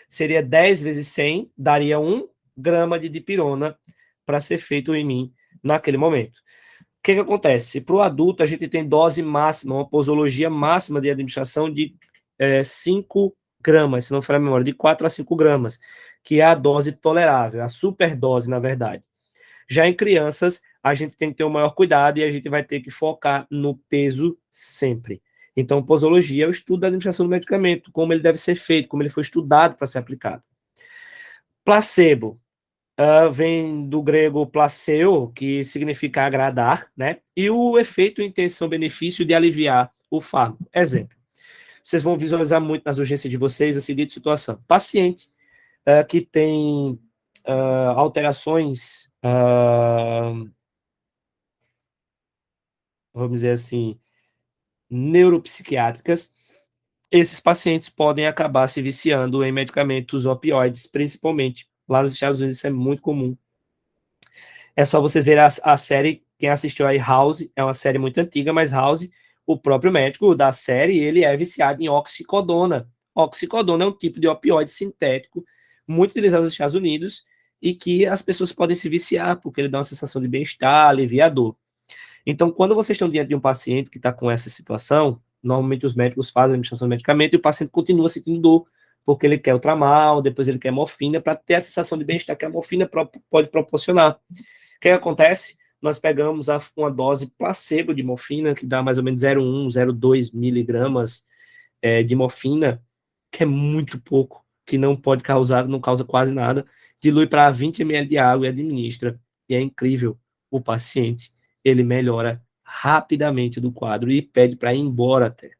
seria 10 vezes 100, daria 1 grama de dipirona para ser feito em mim naquele momento. O que acontece? Para o adulto, a gente tem dose máxima, uma posologia máxima de administração de 5 gramas, se não for a memória, de 4 a 5 gramas, que é a dose tolerável, a superdose, na verdade. Já em crianças, a gente tem que ter o maior cuidado e a gente vai ter que focar no peso sempre. Então, posologia é o estudo da administração do medicamento, como ele deve ser feito, como ele foi estudado para ser aplicado. Placebo. Vem do grego placeo, que significa agradar, né? E o efeito, intenção, benefício de aliviar o fármaco. Exemplo. Vocês vão visualizar muito nas urgências de vocês a seguinte situação. Paciente que tem alterações vamos dizer assim, neuropsiquiátricas, esses pacientes podem acabar se viciando em medicamentos opioides, principalmente. Lá nos Estados Unidos isso é muito comum. É só vocês verem a série, quem assistiu aí House, é uma série muito antiga, mas House, o próprio médico da série, ele é viciado em oxicodona. Oxicodona é um tipo de opioide sintético muito utilizado nos Estados Unidos e que as pessoas podem se viciar, porque ele dá uma sensação de bem-estar, alivia a dor. Então, quando vocês estão diante de um paciente que está com essa situação, normalmente os médicos fazem a administração do medicamento e o paciente continua sentindo dor, porque ele quer o tramal, depois ele quer morfina, para ter a sensação de bem-estar que a morfina pode proporcionar. O que acontece? Nós pegamos uma dose placebo de morfina, que dá mais ou menos 0,1, 0,2 miligramas de morfina, que é muito pouco, que não pode causar, não causa quase nada, dilui para 20 ml de água e administra. E é incrível, o paciente, ele melhora rapidamente do quadro e pede para ir embora até.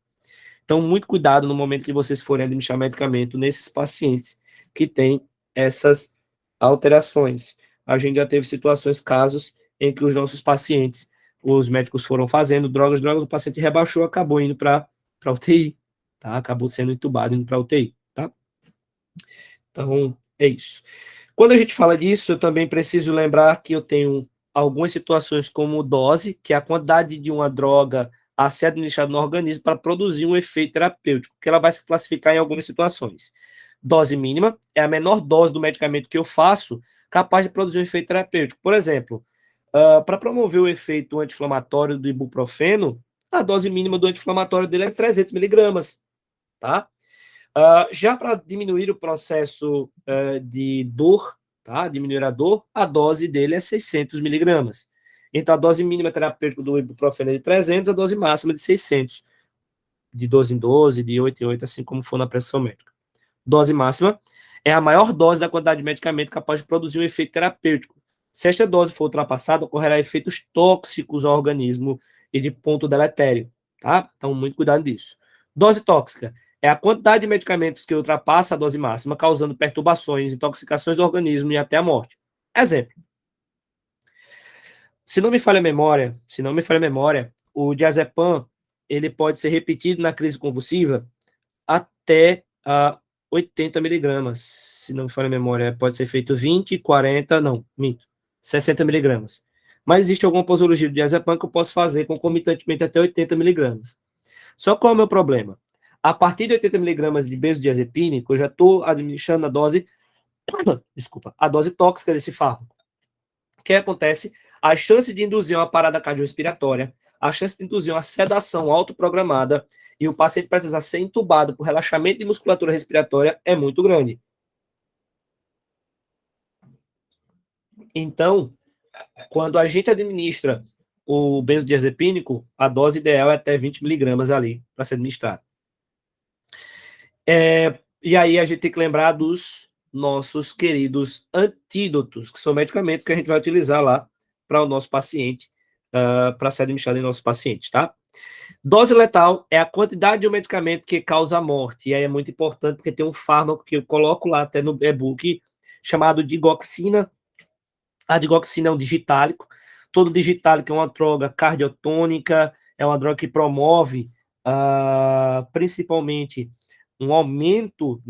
Então, muito cuidado no momento que vocês forem administrar medicamento nesses pacientes que têm essas alterações. A gente já teve situações, casos, em que os nossos pacientes, os médicos foram fazendo drogas, o paciente rebaixou, acabou indo para UTI, tá? Acabou sendo entubado, indo para UTI, tá? Então, é isso. Quando a gente fala disso, eu também preciso lembrar que eu tenho algumas situações como dose, que é a quantidade de uma droga a ser administrada no organismo para produzir um efeito terapêutico, que ela vai se classificar em algumas situações. Dose mínima é a menor dose do medicamento que eu faço capaz de produzir um efeito terapêutico. Por exemplo, para promover o efeito anti-inflamatório do ibuprofeno, a dose mínima do anti-inflamatório dele é 300 miligramas, tá? Já para diminuir o processo de dor, tá? Diminuir a dose dele é 600 miligramas. Então, a dose mínima terapêutica do ibuprofeno é de 300, a dose máxima é de 600. De 12 em 12, de 8 em 8, assim como for na prescrição médica. Dose máxima é a maior dose da quantidade de medicamento capaz de produzir um efeito terapêutico. Se esta dose for ultrapassada, ocorrerá efeitos tóxicos ao organismo e de ponto deletério, tá? Então, muito cuidado disso. Dose tóxica é a quantidade de medicamentos que ultrapassa a dose máxima, causando perturbações, intoxicações do organismo e até a morte. Exemplo. Se não me falha a memória, o diazepam, ele pode ser repetido na crise convulsiva até 80 miligramas. Se não me falha a memória, pode ser feito 20, 40, não, minto, 60 miligramas. Mas existe alguma posologia do diazepam que eu posso fazer concomitantemente até 80 miligramas. Só qual é o meu problema? A partir de 80 miligramas de benzodiazepínico, eu já estou administrando a dose, desculpa, a dose tóxica desse fármaco. O que acontece? A chance de induzir uma parada cardiorrespiratória, a chance de induzir uma sedação autoprogramada e o paciente precisar ser entubado por relaxamento de musculatura respiratória é muito grande. Então, quando a gente administra o benzodiazepínico, a dose ideal é até 20 miligramas ali para ser administrado. E aí a gente tem que lembrar dos nossos queridos antídotos, que são medicamentos que a gente vai utilizar lá para o nosso paciente, para ser administrado em nossos pacientes, tá? Dose letal é a quantidade de um medicamento que causa a morte, e aí é muito importante porque tem um fármaco que eu coloco lá até no e-book, chamado digoxina. A digoxina é um digitálico, todo digitálico é uma droga cardiotônica, é uma droga que promove principalmente um aumento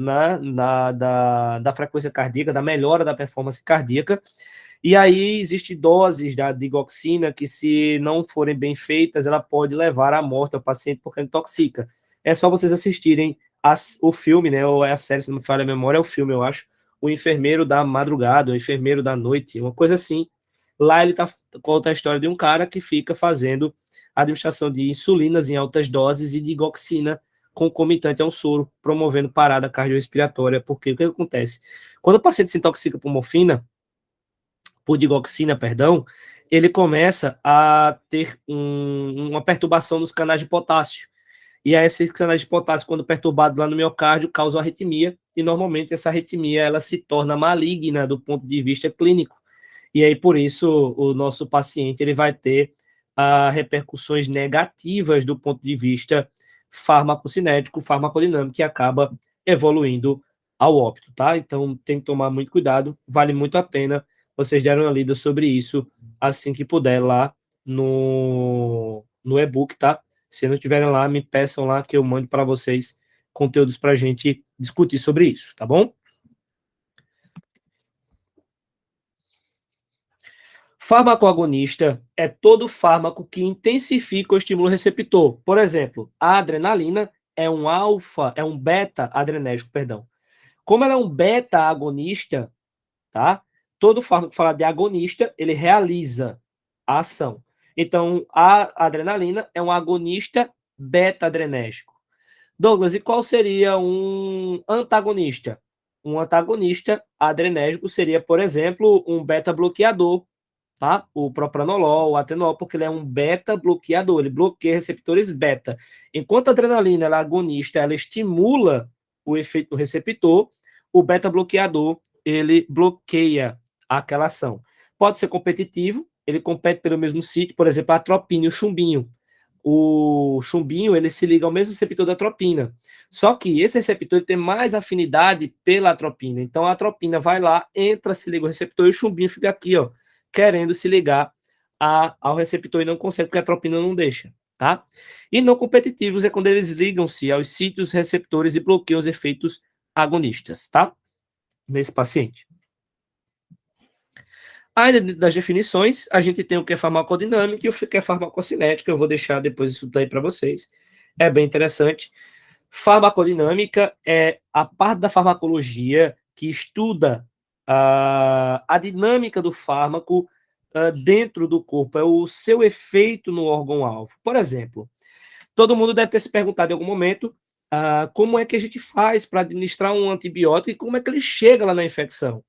da frequência cardíaca, da melhora da performance cardíaca. E aí existem doses da digoxina que, se não forem bem feitas, ela pode levar à morte ao paciente porque intoxica. É só vocês assistirem o filme, né? Ou é a série, se não me falha a memória, é o filme, eu acho. O Enfermeiro da Madrugada, o Enfermeiro da Noite, uma coisa assim. Lá ele conta a história de um cara que fica fazendo a administração de insulinas em altas doses e digoxina concomitante ao soro, promovendo parada cardiorrespiratória. Porque o que acontece? Quando o paciente se intoxica por morfina, por digoxina, perdão, ele começa a ter uma perturbação nos canais de potássio. E aí esses canais de potássio, quando perturbados lá no miocárdio, causam arritmia, e normalmente essa arritmia ela se torna maligna do ponto de vista clínico. E aí, por isso, o nosso paciente ele vai ter repercussões negativas do ponto de vista farmacocinético, farmacodinâmico, que acaba evoluindo ao óbito, tá? Então, tem que tomar muito cuidado, vale muito a pena vocês deram uma lida sobre isso assim que puder lá no e-book, tá? Se não tiverem lá, me peçam lá que eu mande para vocês conteúdos para a gente discutir sobre isso, tá bom? Farmacoagonista é todo fármaco que intensifica o estímulo receptor. Por exemplo, a adrenalina é um beta-adrenérgico, perdão. Como ela é um beta-agonista, tá? Todo fármaco que fala de agonista, ele realiza a ação. Então, a adrenalina é um agonista beta-adrenérgico. Douglas, e qual seria um antagonista? Um antagonista adrenérgico seria, por exemplo, um beta-bloqueador, tá? O propranolol, o atenolol, porque ele é um beta-bloqueador, ele bloqueia receptores beta. Enquanto a adrenalina ela é agonista, ela estimula o efeito do receptor, o beta-bloqueador, ele bloqueia aquela ação. Pode ser competitivo, ele compete pelo mesmo sítio, por exemplo, a atropina e o chumbinho. O chumbinho, ele se liga ao mesmo receptor da atropina. Só que esse receptor ele tem mais afinidade pela atropina. Então a atropina vai lá, entra, se liga ao receptor e o chumbinho fica aqui, ó, querendo se ligar ao receptor e não consegue, porque a atropina não deixa, tá? E não competitivos é quando eles ligam-se aos sítios receptores e bloqueiam os efeitos agonistas, tá? Nesse paciente. Ainda das definições, a gente tem o que é farmacodinâmica e o que é farmacocinética. Eu vou deixar depois isso daí para vocês. É bem interessante. Farmacodinâmica é a parte da farmacologia que estuda a dinâmica do fármaco dentro do corpo, é o seu efeito no órgão-alvo. Por exemplo, todo mundo deve ter se perguntado em algum momento como é que a gente faz para administrar um antibiótico e como é que ele chega lá na infecção.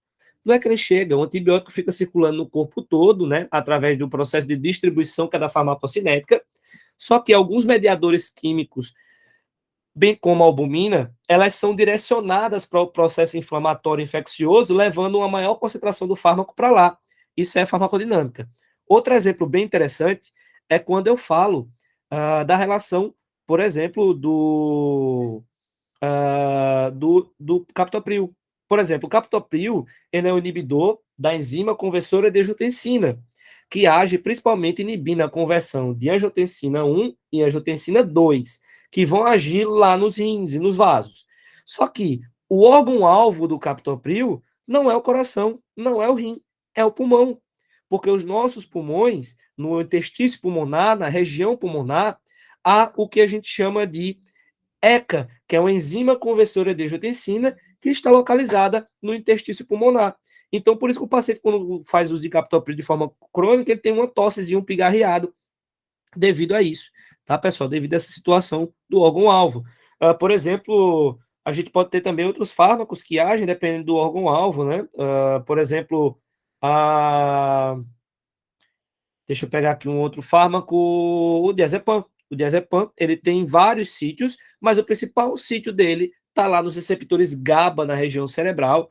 Não é que ele chega, o antibiótico fica circulando no corpo todo, né, através do processo de distribuição que é da farmacocinética, só que alguns mediadores químicos, bem como a albumina, elas são direcionadas para o processo inflamatório infeccioso, levando uma maior concentração do fármaco para lá. Isso é farmacodinâmica. Outro exemplo bem interessante é quando eu falo da relação, por exemplo, do captopril. Por exemplo, o captopril ele é um inibidor da enzima conversora de angiotensina, que age principalmente inibindo a conversão de angiotensina 1 e angiotensina 2, que vão agir lá nos rins e nos vasos. Só que o órgão-alvo do captopril não é o coração, não é o rim, é o pulmão. Porque os nossos pulmões, no interstício pulmonar, na região pulmonar, há o que a gente chama de ECA, que é uma enzima conversora de angiotensina, que está localizada no interstício pulmonar. Então, por isso que o paciente, quando faz uso de captopril de forma crônica, ele tem uma tossezinha, um pigarreado, devido a isso, tá, pessoal? Devido a essa situação do órgão-alvo. Por exemplo, a gente pode ter também outros fármacos que agem dependendo do órgão-alvo, né? Por exemplo, deixa eu pegar aqui um outro fármaco, o diazepam. O diazepam, ele tem vários sítios, mas o principal sítio dele está lá nos receptores GABA na região cerebral,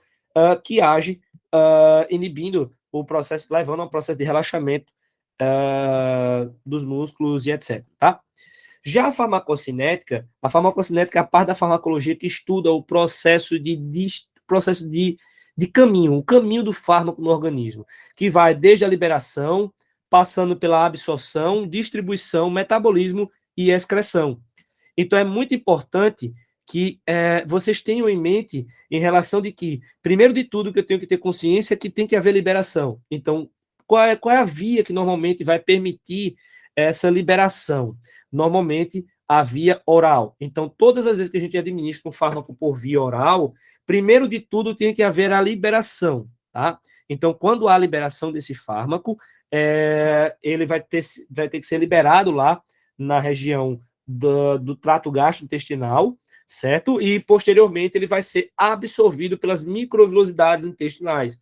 que age inibindo o processo, levando a um processo de relaxamento dos músculos e etc. Tá? Já a farmacocinética é a parte da farmacologia que estuda o processo de caminho, o caminho do fármaco no organismo, que vai desde a liberação, passando pela absorção, distribuição, metabolismo e excreção. Então, é muito importante que vocês tenham em mente em relação de que, primeiro de tudo, que eu tenho que ter consciência é que tem que haver liberação. Então, qual é a via que normalmente vai permitir essa liberação? Normalmente, a via oral. Então, todas as vezes que a gente administra um fármaco por via oral, primeiro de tudo tem que haver a liberação, tá? Então, quando há liberação desse fármaco, ele vai ter que ser liberado lá na região do trato gastrointestinal, certo? E, posteriormente, ele vai ser absorvido pelas microvilosidades intestinais,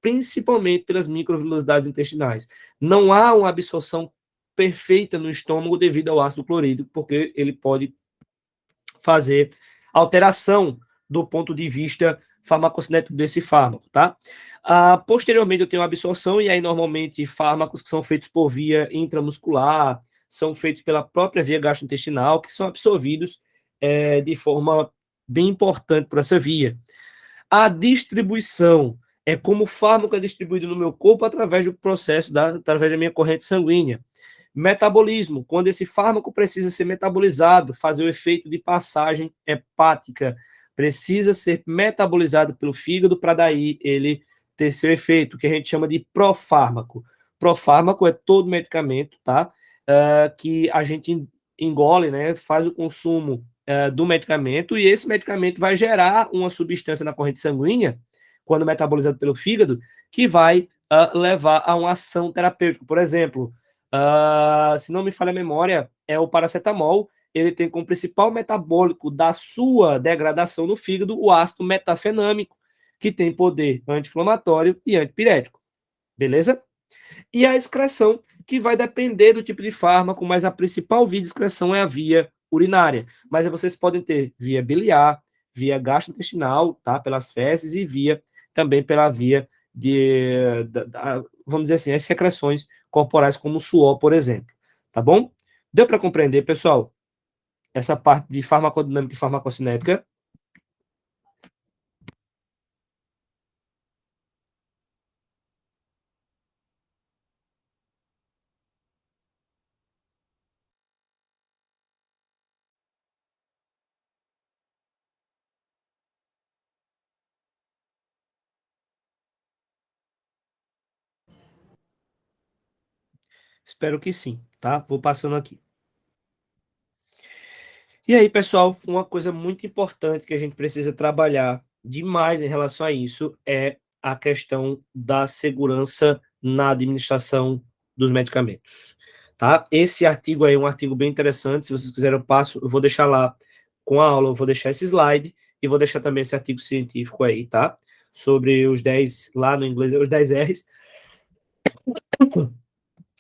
principalmente pelas microvilosidades intestinais. Não há uma absorção perfeita no estômago devido ao ácido clorídrico, porque ele pode fazer alteração do ponto de vista farmacocinético desse fármaco, tá? Posteriormente, eu tenho a absorção, e aí, normalmente, fármacos que são feitos por via intramuscular, são feitos pela própria via gastrointestinal, que são absorvidos de forma bem importante por essa via. A distribuição é como o fármaco é distribuído no meu corpo através do processo, através da minha corrente sanguínea. Metabolismo, quando esse fármaco precisa ser metabolizado, fazer o efeito de passagem hepática, precisa ser metabolizado pelo fígado para daí ele ter seu efeito, que a gente chama de profármaco. Profármaco é todo medicamento, tá? Que a gente engole, né? Faz o consumo do medicamento e esse medicamento vai gerar uma substância na corrente sanguínea, quando metabolizado pelo fígado, que vai levar a uma ação terapêutica. Por exemplo, se não me falha a memória, é o paracetamol. Ele tem como principal metabólico da sua degradação no fígado o ácido metafenâmico, que tem poder anti-inflamatório e antipirético. Beleza? E a excreção, que vai depender do tipo de fármaco, mas a principal via de excreção é a via urinária. Mas vocês podem ter via biliar, via gastrointestinal, tá? Pelas fezes, e também pela via vamos dizer assim, as secreções corporais, como o suor, por exemplo. Tá bom? Deu para compreender, pessoal? Essa parte de farmacodinâmica e farmacocinética? Espero que sim, tá? Vou passando aqui. E aí, pessoal, uma coisa muito importante que a gente precisa trabalhar demais em relação a isso é a questão da segurança na administração dos medicamentos, tá? Esse artigo aí é um artigo bem interessante, se vocês quiserem eu vou deixar lá com a aula, eu vou deixar esse slide e vou deixar também esse artigo científico aí, tá? Sobre os 10, lá no inglês, os 10 R's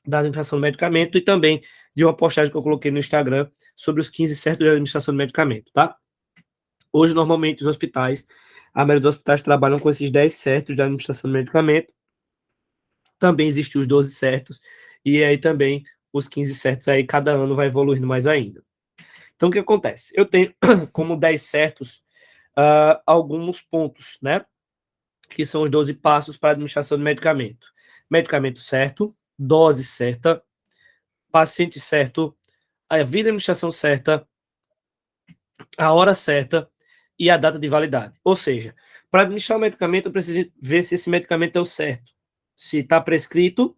da administração do medicamento e também de uma postagem que eu coloquei no Instagram sobre os 15 certos de administração do medicamento, tá? Hoje, normalmente, a maioria dos hospitais trabalham com esses 10 certos de administração do medicamento. Também existem os 12 certos, e aí também os 15 certos, aí cada ano vai evoluindo mais ainda. Então, o que acontece? Eu tenho como 10 certos alguns pontos, né? Que são os 12 passos para a administração do medicamento. Medicamento certo, dose certa, paciente certo, a via de administração certa, a hora certa e a data de validade. Ou seja, para administrar o medicamento, eu preciso ver se esse medicamento é o certo. Se está prescrito,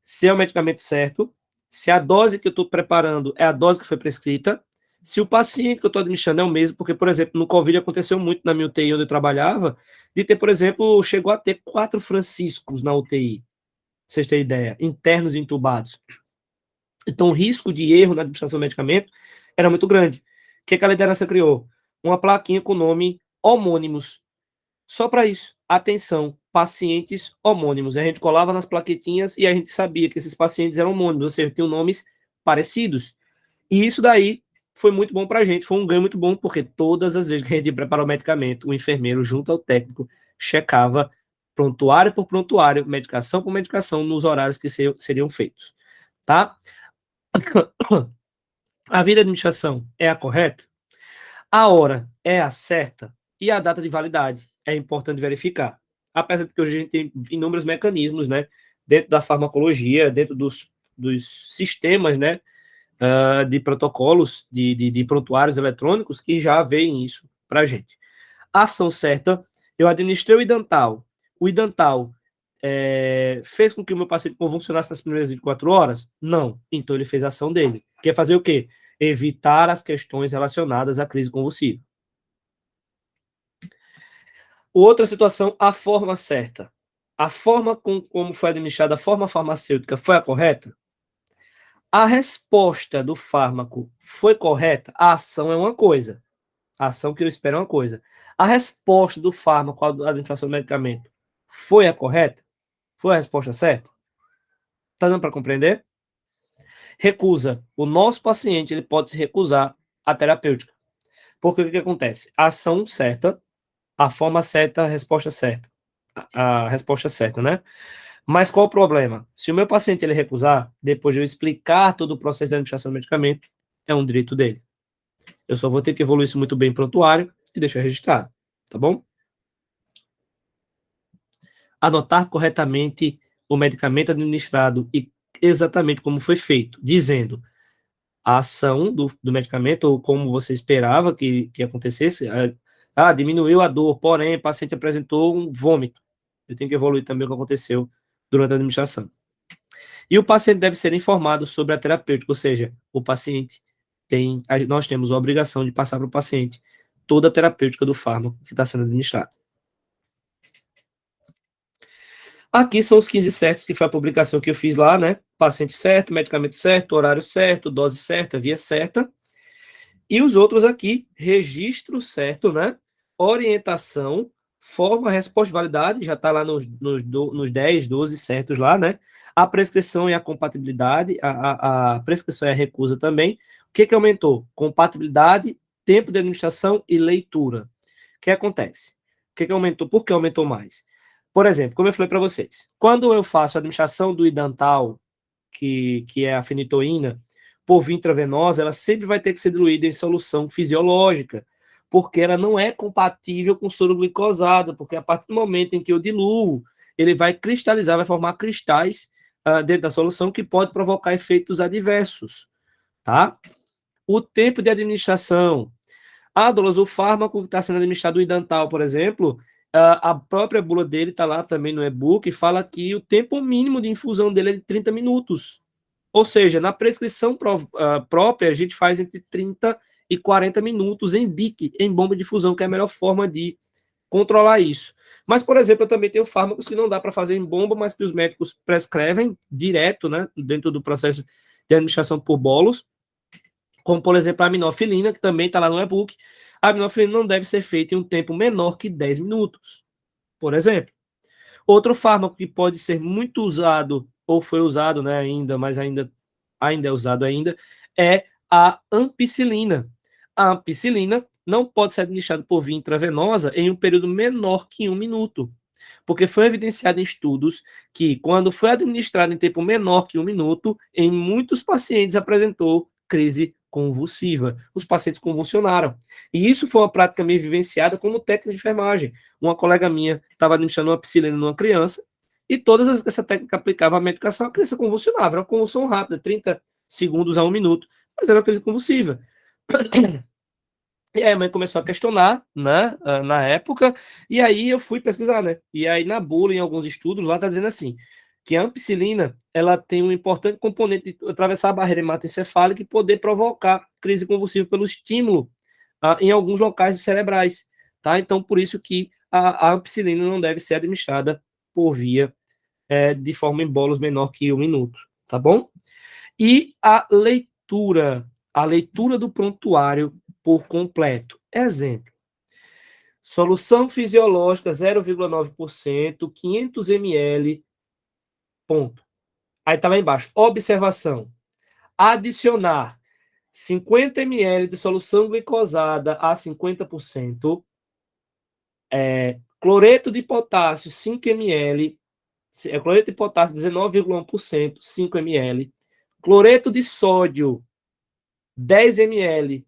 se é o medicamento certo, se a dose que eu estou preparando é a dose que foi prescrita, se o paciente que eu estou administrando é o mesmo, porque, por exemplo, no Covid aconteceu muito na minha UTI onde eu trabalhava, de ter, por exemplo, chegou a ter 4 franciscos na UTI, vocês terem ideia, internos entubados. Então, o risco de erro na administração do medicamento era muito grande. O que a liderança criou? Uma plaquinha com o nome homônimos. Só para isso. Atenção, pacientes homônimos. A gente colava nas plaquetinhas e a gente sabia que esses pacientes eram homônimos, ou seja, tinham nomes parecidos. E isso daí foi muito bom para a gente, foi um ganho muito bom, porque todas as vezes que a gente ia preparar o medicamento, o enfermeiro, junto ao técnico, checava prontuário por prontuário, medicação por medicação, nos horários que seriam feitos. Tá? A via de administração é a correta? A hora é a certa? E a data de validade é importante verificar. Apesar de que hoje a gente tem inúmeros mecanismos, né, dentro da farmacologia, dentro dos sistemas, né, de protocolos, de prontuários eletrônicos, que já veem isso para a gente. A ação certa, eu administrei o Idantal. O Idantal fez com que o meu paciente convulsionasse nas primeiras 24 horas? Não. Então ele fez a ação dele. Quer fazer o quê? Evitar as questões relacionadas à crise convulsiva. Outra situação, a forma certa. A forma como foi administrada a forma farmacêutica foi a correta? A resposta do fármaco foi correta? A ação é uma coisa. A ação que eu espero é uma coisa. A resposta do fármaco à administração do medicamento foi a correta? Foi a resposta certa? Está dando para compreender? Recusa. O nosso paciente ele pode se recusar à terapêutica. Porque o que acontece? A ação certa, a forma certa, a resposta certa. A resposta certa, né? Mas qual o problema? Se o meu paciente ele recusar, depois de eu explicar todo o processo de administração do medicamento, é um direito dele. Eu só vou ter que evoluir isso muito bem em prontuário e deixar registrado, tá bom? Anotar corretamente o medicamento administrado e exatamente como foi feito, dizendo a ação do medicamento, ou como você esperava que acontecesse. Diminuiu a dor, porém, o paciente apresentou um vômito. Eu tenho que evoluir também o que aconteceu durante a administração. E o paciente deve ser informado sobre a terapêutica, ou seja, o paciente nós temos a obrigação de passar para o paciente toda a terapêutica do fármaco que está sendo administrado. Aqui são os 15 certos, que foi a publicação que eu fiz lá, né? Paciente certo, medicamento certo, horário certo, dose certa, via certa. E os outros aqui, registro certo, né? Orientação, forma, resposta, validade, já está lá nos 10, 12 certos lá, né? A prescrição e a compatibilidade, a prescrição e a recusa também. O que aumentou? Compatibilidade, tempo de administração e leitura. O que acontece? O que aumentou? Por que aumentou mais? Por exemplo, como eu falei para vocês, quando eu faço a administração do Idantal, que é a fenitoína, por via intravenosa, ela sempre vai ter que ser diluída em solução fisiológica, porque ela não é compatível com soro glicosado, porque a partir do momento em que eu diluo, ele vai cristalizar, vai formar cristais dentro da solução que pode provocar efeitos adversos, tá? O tempo de administração. Douglas, o fármaco que está sendo administrado, o Idantal, por exemplo, a própria bula dele está lá também no e-book, fala que o tempo mínimo de infusão dele é de 30 minutos. Ou seja, na prescrição própria, a gente faz entre 30 e 40 minutos em BIC, em bomba de infusão, que é a melhor forma de controlar isso. Mas, por exemplo, eu também tenho fármacos que não dá para fazer em bomba, mas que os médicos prescrevem direto, né, dentro do processo de administração por bolos, como, por exemplo, a aminofilina, que também está lá no e-book. A aminofilina não deve ser feita em um tempo menor que 10 minutos, por exemplo. Outro fármaco que pode ser muito usado, ou foi usado, né, ainda, mas ainda é usado ainda, é a ampicilina. A ampicilina não pode ser administrada por via intravenosa em um período menor que 1 minuto, porque foi evidenciado em estudos que, quando foi administrado em tempo menor que 1 minuto, em muitos pacientes apresentou crise convulsiva. Os pacientes convulsionaram. E isso foi uma prática meio vivenciada como técnica de enfermagem. Uma colega minha estava administrando uma ampicilina numa criança, e todas as vezes que essa técnica aplicava a medicação, a criança convulsionava. Era uma convulsão rápida, 30 segundos a 1 minuto, mas era uma crise convulsiva. E aí a mãe começou a questionar, né, na época, e aí eu fui pesquisar, né? E aí na bula, em alguns estudos, lá tá dizendo assim, que a ampicilina, ela tem um importante componente de atravessar a barreira hematoencefálica e poder provocar crise convulsiva pelo estímulo em alguns locais cerebrais, tá? Então, por isso que a ampicilina não deve ser administrada por via de forma em bolos menor que 1 minuto, tá bom? E a leitura do prontuário por completo. Exemplo: solução fisiológica 0,9%, 500 ml, ponto. Aí tá lá embaixo, observação: adicionar 50 ml de solução glicosada a 50%, cloreto de potássio 5 ml, cloreto de potássio 19,1%, 5 ml, cloreto de sódio 10 ml,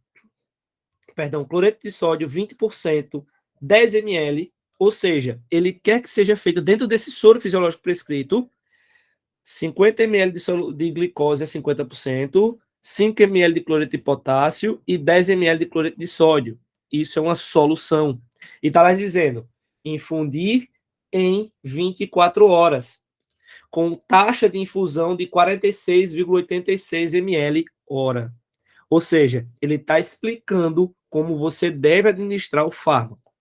cloreto de sódio 20%, 10 ml, ou seja, ele quer que seja feito dentro desse soro fisiológico prescrito, 50 ml de glicose a 50%, 5 ml de cloreto de potássio e 10 ml de cloreto de sódio. Isso é uma solução. E está lá dizendo, infundir em 24 horas, com taxa de infusão de 46,86 ml hora. Ou seja, ele está explicando como você deve administrar o fármaco.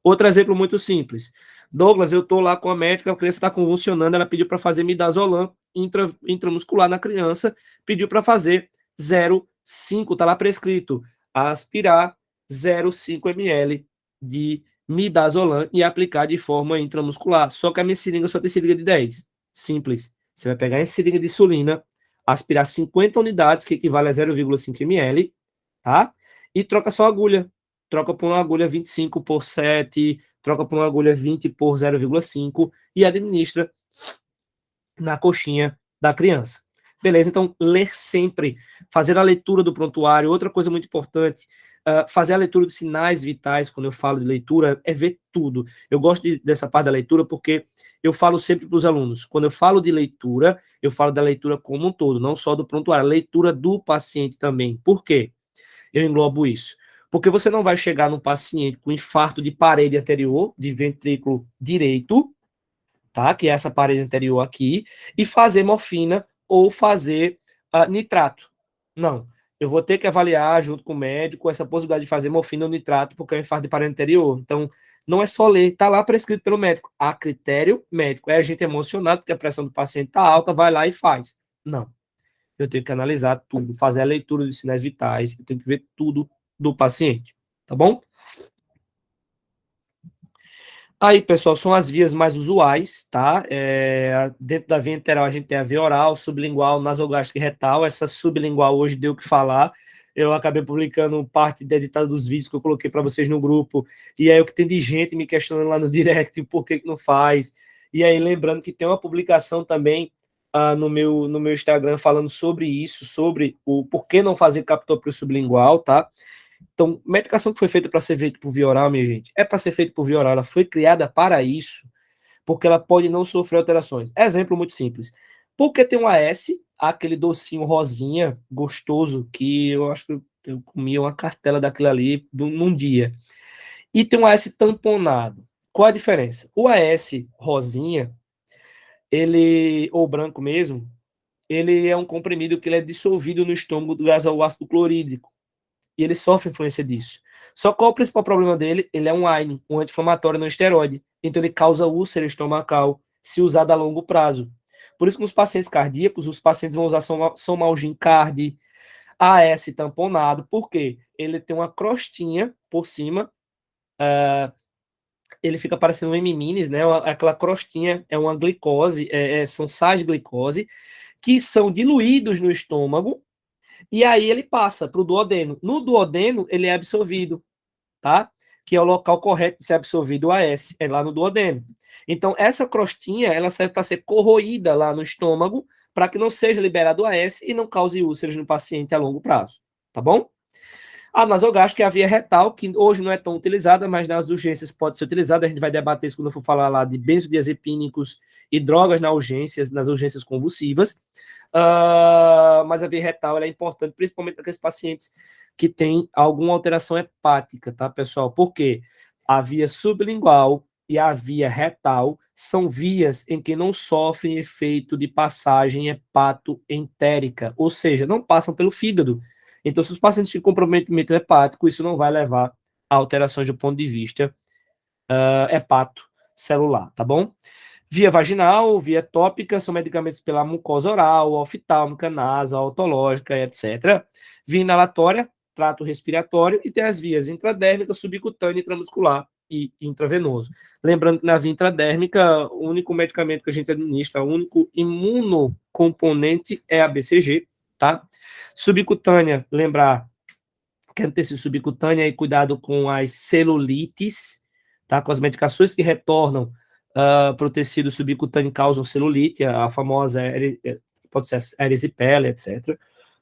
Outro exemplo muito simples. Douglas, eu estou lá com a médica, a criança está convulsionando, ela pediu para fazer midazolam intramuscular na criança, pediu para fazer 0,5, está lá prescrito, aspirar 0,5 ml de midazolam e aplicar de forma intramuscular. Só que a minha seringa só tem seringa de 10. Simples. Você vai pegar essa seringa de insulina, aspirar 50 unidades, que equivale a 0,5 ml, tá? E troca só a agulha. Troca por uma agulha 25 por 7, troca por uma agulha 20 por 0,5 e administra na coxinha da criança. Beleza? Então, ler sempre, fazer a leitura do prontuário. Outra coisa muito importante, fazer a leitura dos sinais vitais, quando eu falo de leitura, é ver tudo. Eu gosto dessa parte da leitura porque eu falo sempre para os alunos, quando eu falo de leitura, eu falo da leitura como um todo, não só do prontuário, a leitura do paciente também. Por quê? Eu englobo isso. Porque você não vai chegar num paciente com infarto de parede anterior, de ventrículo direito, tá? Que é essa parede anterior aqui, e fazer morfina ou fazer nitrato. Não. Eu vou ter que avaliar, junto com o médico, essa possibilidade de fazer morfina ou nitrato, porque é um infarto de parede anterior. Então, não é só ler, está lá prescrito pelo médico. A critério médico. É a gente emocionado, porque a pressão do paciente está alta, vai lá e faz. Não. Eu tenho que analisar tudo, fazer a leitura dos sinais vitais, eu tenho que ver tudo do paciente. Tá bom? Aí, pessoal, são as vias mais usuais, tá? Dentro da via enteral, a gente tem a via oral, sublingual, nasogástrica e retal. Essa sublingual hoje deu o que falar. Eu acabei publicando parte da editada dos vídeos que eu coloquei para vocês no grupo. E aí, o que tem de gente me questionando lá no direct, por que não faz. E aí, lembrando que tem uma publicação também no meu Instagram falando sobre isso, sobre o porquê não fazer captóprio sublingual, tá? Então, medicação que foi feita para ser feita por via oral, minha gente, é para ser feita por via oral, ela foi criada para isso, porque ela pode não sofrer alterações. Exemplo muito simples. Porque tem um AS, aquele docinho rosinha, gostoso, que eu acho que eu comia uma cartela daquilo ali num dia. E tem um AS tamponado. Qual a diferença? O AS rosinha, ele, ou branco mesmo, ele é um comprimido que ele é dissolvido no estômago graças ao ácido clorídrico. E ele sofre influência disso. Só qual o principal problema dele? Ele é um AINE, um anti-inflamatório não esteroide. Então ele causa úlcera estomacal se usado a longo prazo. Por isso que nos pacientes cardíacos, os pacientes vão usar Somalgin Card, AS tamponado. Por quê? Ele tem uma crostinha por cima, ele fica parecendo um M-Minis, né? Aquela crostinha é uma glicose, são sais de glicose, que são diluídos no estômago, e aí ele passa para o duodeno. No duodeno, ele é absorvido, tá? Que é o local correto de ser absorvido o AS, é lá no duodeno. Então, essa crostinha, ela serve para ser corroída lá no estômago, para que não seja liberado o AS e não cause úlceras no paciente a longo prazo, tá bom? A nasogástrica é a via retal, que hoje não é tão utilizada, mas nas urgências pode ser utilizada. A gente vai debater isso quando eu for falar lá de benzodiazepínicos e drogas nas urgências convulsivas. Mas a via retal é importante, principalmente para aqueles pacientes que têm alguma alteração hepática, tá, pessoal? Porque a via sublingual e a via retal são vias em que não sofrem efeito de passagem hepatoentérica, ou seja, não passam pelo fígado. Então, se os pacientes têm comprometimento hepático, isso não vai levar a alterações do ponto de vista hepatocelular, tá bom? Via vaginal, via tópica, são medicamentos pela mucosa oral, oftálmica, nasal, otológica, etc. Via inalatória, trato respiratório, e tem as vias intradérmica, subcutânea, intramuscular e intravenoso. Lembrando que na via intradérmica, o único medicamento que a gente administra, o único imunocomponente é a BCG, tá? Subcutânea, lembrar que é tecido subcutânea e cuidado com as celulites, tá? Com as medicações que retornam para o tecido subcutâneo e causam celulite, a famosa pode ser erisipela, etc.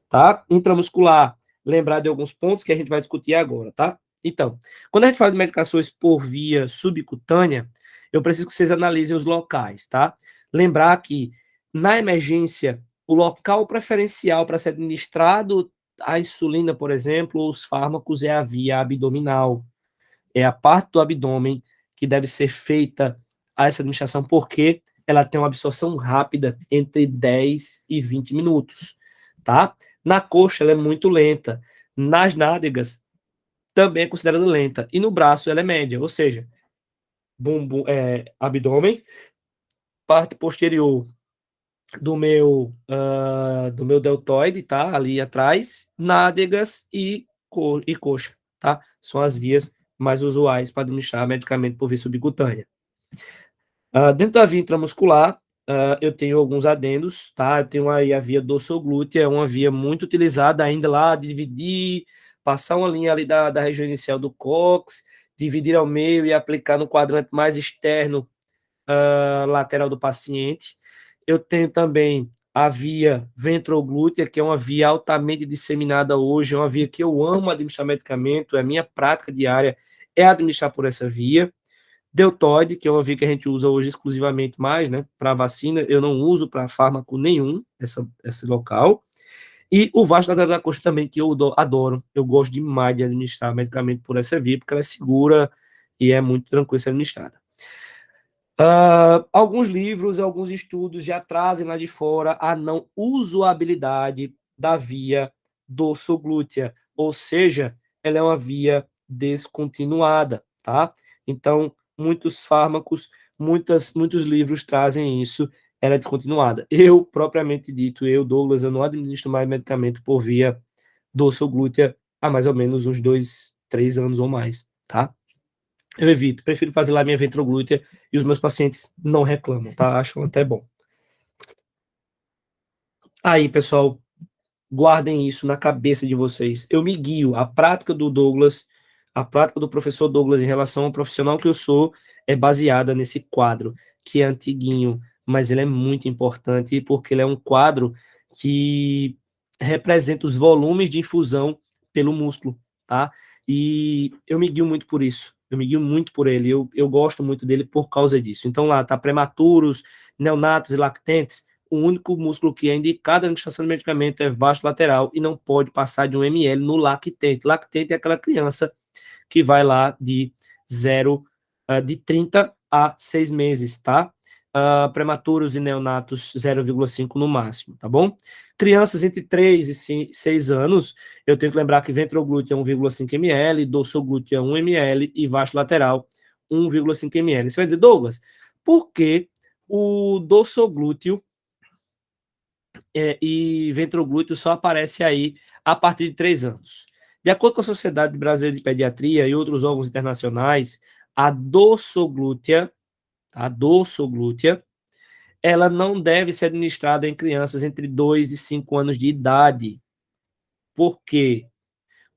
Tá? Intramuscular, lembrar de alguns pontos que a gente vai discutir agora, tá? Então, quando a gente fala de medicações por via subcutânea, eu preciso que vocês analisem os locais, tá? Lembrar que na emergência, o local preferencial para ser administrado a insulina, por exemplo, ou os fármacos é a via abdominal. É a parte do abdômen que deve ser feita a essa administração, porque ela tem uma absorção rápida, entre 10 e 20 minutos, tá? Na coxa, ela é muito lenta. Nas nádegas, também é considerada lenta. E no braço, ela é média, ou seja, bumbum, abdômen, parte posterior do meu deltoide, tá? Ali atrás, nádegas e coxa, tá? São as vias mais usuais para administrar medicamento por via subcutânea. Dentro da via intramuscular, eu tenho alguns adendos, tá? Eu tenho aí a via dorsoglútea, é uma via muito utilizada ainda lá, de dividir, passar uma linha ali da região inicial do cóccix, dividir ao meio e aplicar no quadrante mais externo, lateral do paciente. Eu tenho também a via ventroglútea, que é uma via altamente disseminada hoje, é uma via que eu amo administrar medicamento, é a minha prática diária, é administrar por essa via. Deltoide, que é uma via que a gente usa hoje exclusivamente mais, né, para vacina, eu não uso para fármaco nenhum, esse local. E o vasto lateral da coxa também, que eu adoro, eu gosto demais de administrar medicamento por essa via, porque ela é segura e é muito tranquila de ser administrada. Alguns livros, alguns estudos já trazem lá de fora a não usabilidade da via dorsoglútea, ou seja, ela é uma via descontinuada, tá? Então, muitos fármacos, muitos livros trazem isso, ela é descontinuada. Eu, propriamente dito, Douglas, eu não administro mais medicamento por via dorsoglútea há mais ou menos uns 2, 3 anos ou mais, tá? Eu evito, prefiro fazer lá minha ventroglútea e os meus pacientes não reclamam, tá? Acham até bom. Aí, pessoal, guardem isso na cabeça de vocês. Eu me guio, a prática do Douglas, a prática do professor Douglas em relação ao profissional que eu sou é baseada nesse quadro, que é antiguinho, mas ele é muito importante porque ele é um quadro que representa os volumes de infusão pelo músculo, tá? E eu me guio muito por isso. Eu me guio muito por ele. Eu gosto muito dele por causa disso. Então lá tá prematuros, neonatos e lactentes. O único músculo que é indicado na administração de medicamento é vasto lateral e não pode passar de 1 ml no lactente. Lactente é aquela criança que vai lá de 30 a 6 meses, tá? Prematuros e neonatos 0,5 no máximo, tá bom? Crianças entre 3 e 6 anos, eu tenho que lembrar que ventroglútea é 1,5 ml, dorsoglútea é 1 ml e vasto lateral 1,5 ml. Você vai dizer, Douglas, por que o dorsoglúteo e ventroglúteo só aparece aí a partir de 3 anos? De acordo com a Sociedade Brasileira de Pediatria e outros órgãos internacionais, a dorsoglútea, ela não deve ser administrada em crianças entre 2 e 5 anos de idade. Por quê?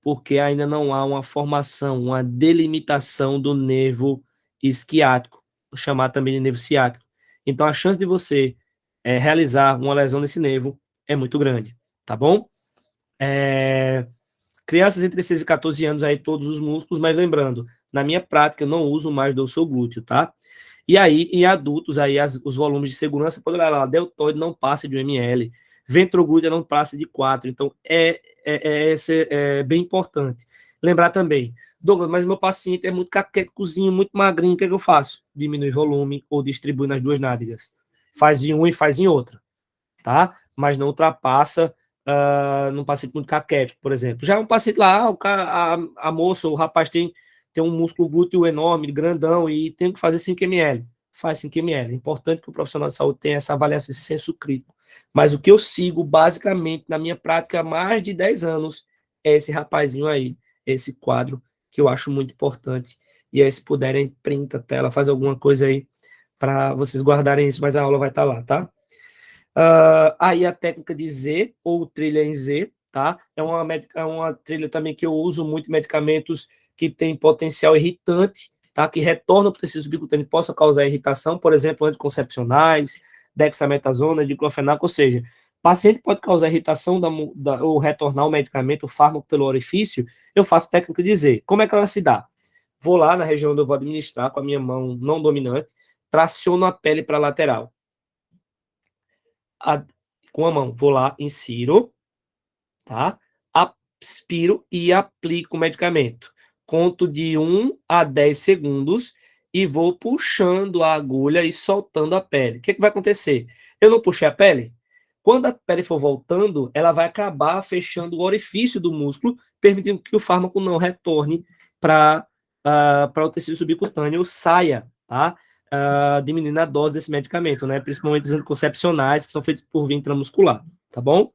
Porque ainda não há uma formação, uma delimitação do nervo isquiático, chamado também de nervo ciático. Então, a chance de você realizar uma lesão nesse nervo é muito grande, tá bom? Crianças entre 6 e 14 anos, aí todos os músculos, mas lembrando, na minha prática, eu não uso mais dorsoglúteo, tá? E aí, em adultos, aí os volumes de segurança, pode olhar lá, deltoide não passa de 1 ml, ventroglútea não passa de 4, então é bem importante. Lembrar também, Douglas, mas meu paciente é muito caquéticozinho, muito magrinho, o que é que eu faço? Diminui volume ou distribui nas duas nádegas. Faz em uma e faz em outra, tá? Mas não ultrapassa num paciente muito caquético, por exemplo. Já é um paciente lá, a moça, o rapaz tem um músculo glúteo enorme, grandão, e tem que fazer 5 ml. Faz 5 ml. É importante que o profissional de saúde tenha essa avaliação, esse senso crítico. Mas o que eu sigo, basicamente, na minha prática há mais de 10 anos, é esse rapazinho aí, esse quadro, que eu acho muito importante. E aí, se puderem, printa a tela, faz alguma coisa aí para vocês guardarem isso, mas a aula vai estar lá, tá? Aí a técnica de Z, ou trilha em Z, tá? É uma trilha também que eu uso muito medicamentos que têm potencial irritante, tá? Que retornam para o tecido subcutâneo e possam causar irritação, por exemplo, anticoncepcionais, dexametasona, diclofenaco, ou seja, paciente pode causar irritação ou retornar o medicamento, o fármaco pelo orifício, eu faço técnica de Z. Como é que ela se dá? Vou lá na região onde eu vou administrar com a minha mão não dominante, traciono a pele para a lateral. Com a mão, vou lá, insiro, tá? Aspiro e aplico o medicamento. Conto de 1 a 10 segundos e vou puxando a agulha e soltando a pele. O que vai acontecer? Eu não puxei a pele? Quando a pele for voltando, ela vai acabar fechando o orifício do músculo, permitindo que o fármaco não retorne para o tecido subcutâneo, saia, tá? Diminuindo a dose desse medicamento, né? Principalmente os anticoncepcionais que são feitos por via intramuscular, tá bom?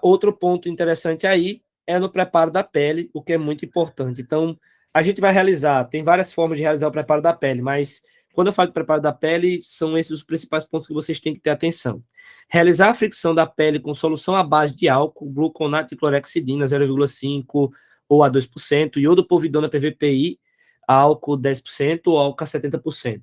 Outro ponto interessante aí é no preparo da pele, o que é muito importante. Então, a gente vai realizar, tem várias formas de realizar o preparo da pele, mas quando eu falo de preparo da pele, são esses os principais pontos que vocês têm que ter atenção. Realizar a fricção da pele com solução à base de álcool, gluconato de clorexidina 0,5 ou a 2%, iodopovidona PVPI, álcool 10% ou álcool a 70%.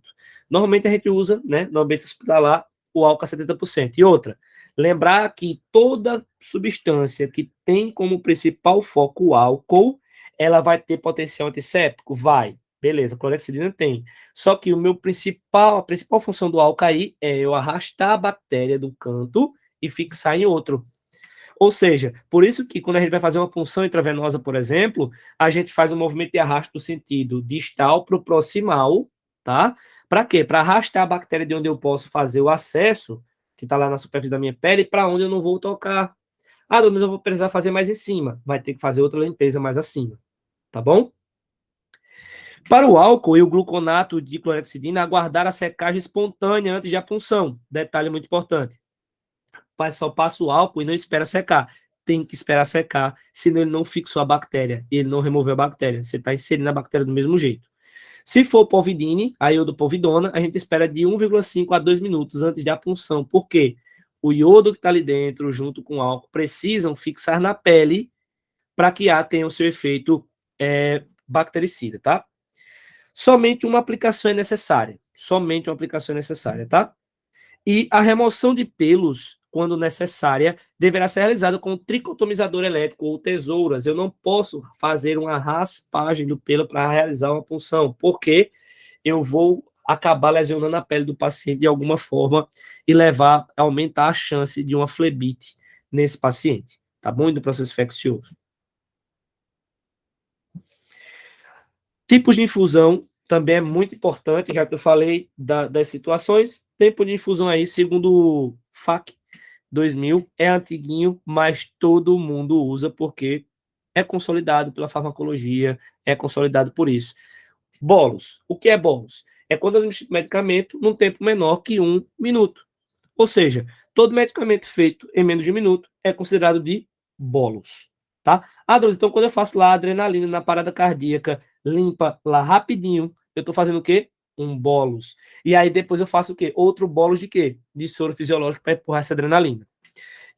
Normalmente a gente usa, né, no ambiente hospitalar, o álcool a 70%. E outra, lembrar que toda substância que tem como principal foco o álcool, ela vai ter potencial antisséptico? Vai. Beleza, clorexidina tem. Só que a principal função do álcool aí é eu arrastar a bactéria do canto e fixar em outro. Ou seja, por isso que quando a gente vai fazer uma punção intravenosa, por exemplo, a gente faz um movimento de arrasto do sentido distal para o proximal, tá? Para quê? Para arrastar a bactéria de onde eu posso fazer o acesso, que está lá na superfície da minha pele, para onde eu não vou tocar. Ah, mas eu vou precisar fazer mais em cima. Vai ter que fazer outra limpeza mais acima, tá bom? Para o álcool e o gluconato de clorexidina, aguardar a secagem espontânea antes da punção. Detalhe muito importante. Só passa o álcool e não espera secar. Tem que esperar secar, senão ele não fixou a bactéria, ele não removeu a bactéria. Você está inserindo a bactéria do mesmo jeito. Se for povidine, a iodopovidona, a gente espera de 1,5 a 2 minutos antes da punção. Por quê? O iodo que está ali dentro, junto com o álcool, precisam fixar na pele para que A tenha o seu efeito bactericida, tá? Somente uma aplicação é necessária. Somente uma aplicação é necessária, tá? E a remoção de pelos, quando necessária, deverá ser realizada com tricotomizador elétrico ou tesouras. Eu não posso fazer uma raspagem do pelo para realizar uma punção, porque eu vou acabar lesionando a pele do paciente de alguma forma e aumentar a chance de uma flebite nesse paciente, tá bom? E do processo infeccioso. Tipos de infusão também é muito importante, já que eu falei das situações. Tempo de infusão aí, segundo o FAC 2000, é antiguinho, mas todo mundo usa porque é consolidado pela farmacologia, é consolidado por isso. Bolos. O que é bolos? É quando eu administro medicamento num tempo menor que 1 minuto. Ou seja, todo medicamento feito em menos de 1 minuto é considerado de bolos. Tá? Então, quando eu faço lá a adrenalina na parada cardíaca, limpa lá rapidinho, eu estou fazendo o quê? Um bolos. E aí depois eu faço o quê? Outro bolos de quê? De soro fisiológico para empurrar essa adrenalina.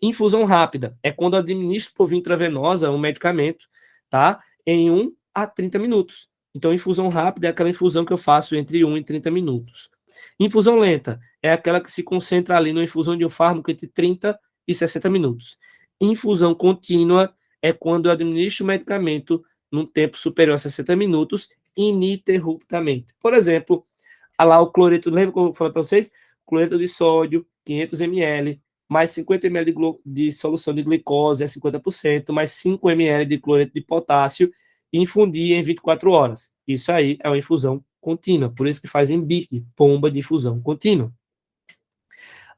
Infusão rápida é quando eu administro por via intravenosa um medicamento, tá? Em 1 a 30 minutos. Então, infusão rápida é aquela infusão que eu faço entre 1 e 30 minutos. Infusão lenta é aquela que se concentra ali na infusão de um fármaco entre 30 e 60 minutos. Infusão contínua é quando eu administro o medicamento num tempo superior a 60 minutos ininterruptamente. Por exemplo, lá o cloreto, lembra que eu falei para vocês? Cloreto de sódio, 500 ml, mais 50 ml de solução de glicose, é 50%, mais 5 ml de cloreto de potássio, e infundir em 24 horas. Isso aí é uma infusão contínua, por isso que fazem BIC, bomba de infusão contínua.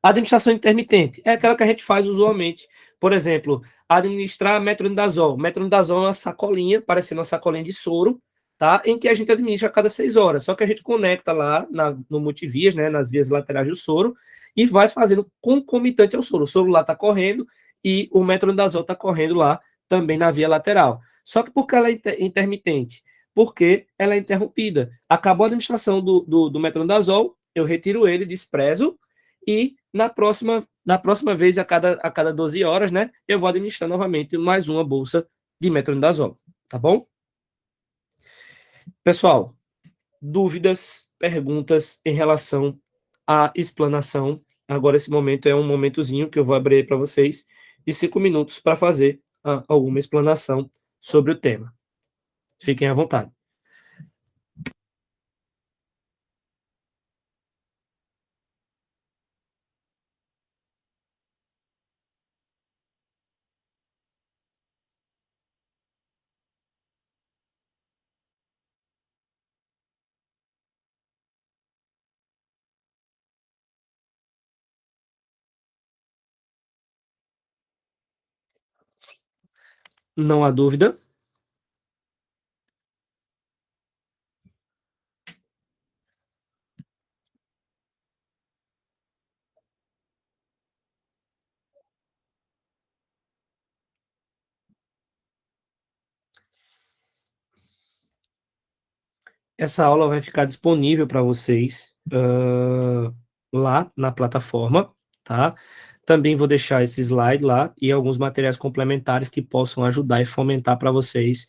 A administração intermitente é aquela que a gente faz usualmente. Por exemplo, administrar metronidazol. Metronidazol é uma sacolinha, parecendo uma sacolinha de soro, tá? Em que a gente administra a cada 6 horas. Só que a gente conecta lá no multivias, né, nas vias laterais do soro, e vai fazendo concomitante ao soro. O soro lá está correndo e o metronidazol está correndo lá também na via lateral. Só que por que ela é intermitente? Porque ela é interrompida. Acabou a administração do metronidazol, eu retiro ele, desprezo, e na próxima vez, a cada 12 horas, né, eu vou administrar novamente mais uma bolsa de metronidazol, tá bom? Pessoal, dúvidas, perguntas em relação à explanação? Agora, esse momento é um momentozinho que eu vou abrir para vocês de 5 minutos para fazer alguma explanação sobre o tema. Fiquem à vontade. Não há dúvida? Essa aula vai ficar disponível para vocês lá na plataforma, tá? Também vou deixar esse slide lá e alguns materiais complementares que possam ajudar e fomentar para vocês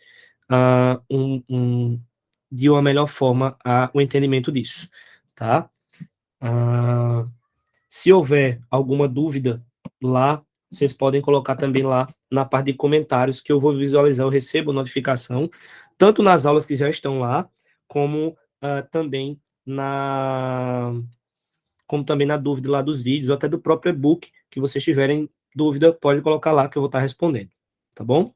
de uma melhor forma o entendimento disso, tá? Se Se houver alguma dúvida lá, vocês podem colocar também lá na parte de comentários, que eu vou visualizar, eu recebo notificação, tanto nas aulas que já estão lá, como também como também na dúvida lá dos vídeos, ou até do próprio e-book, que vocês tiverem dúvida, pode colocar lá que eu vou estar respondendo, tá bom?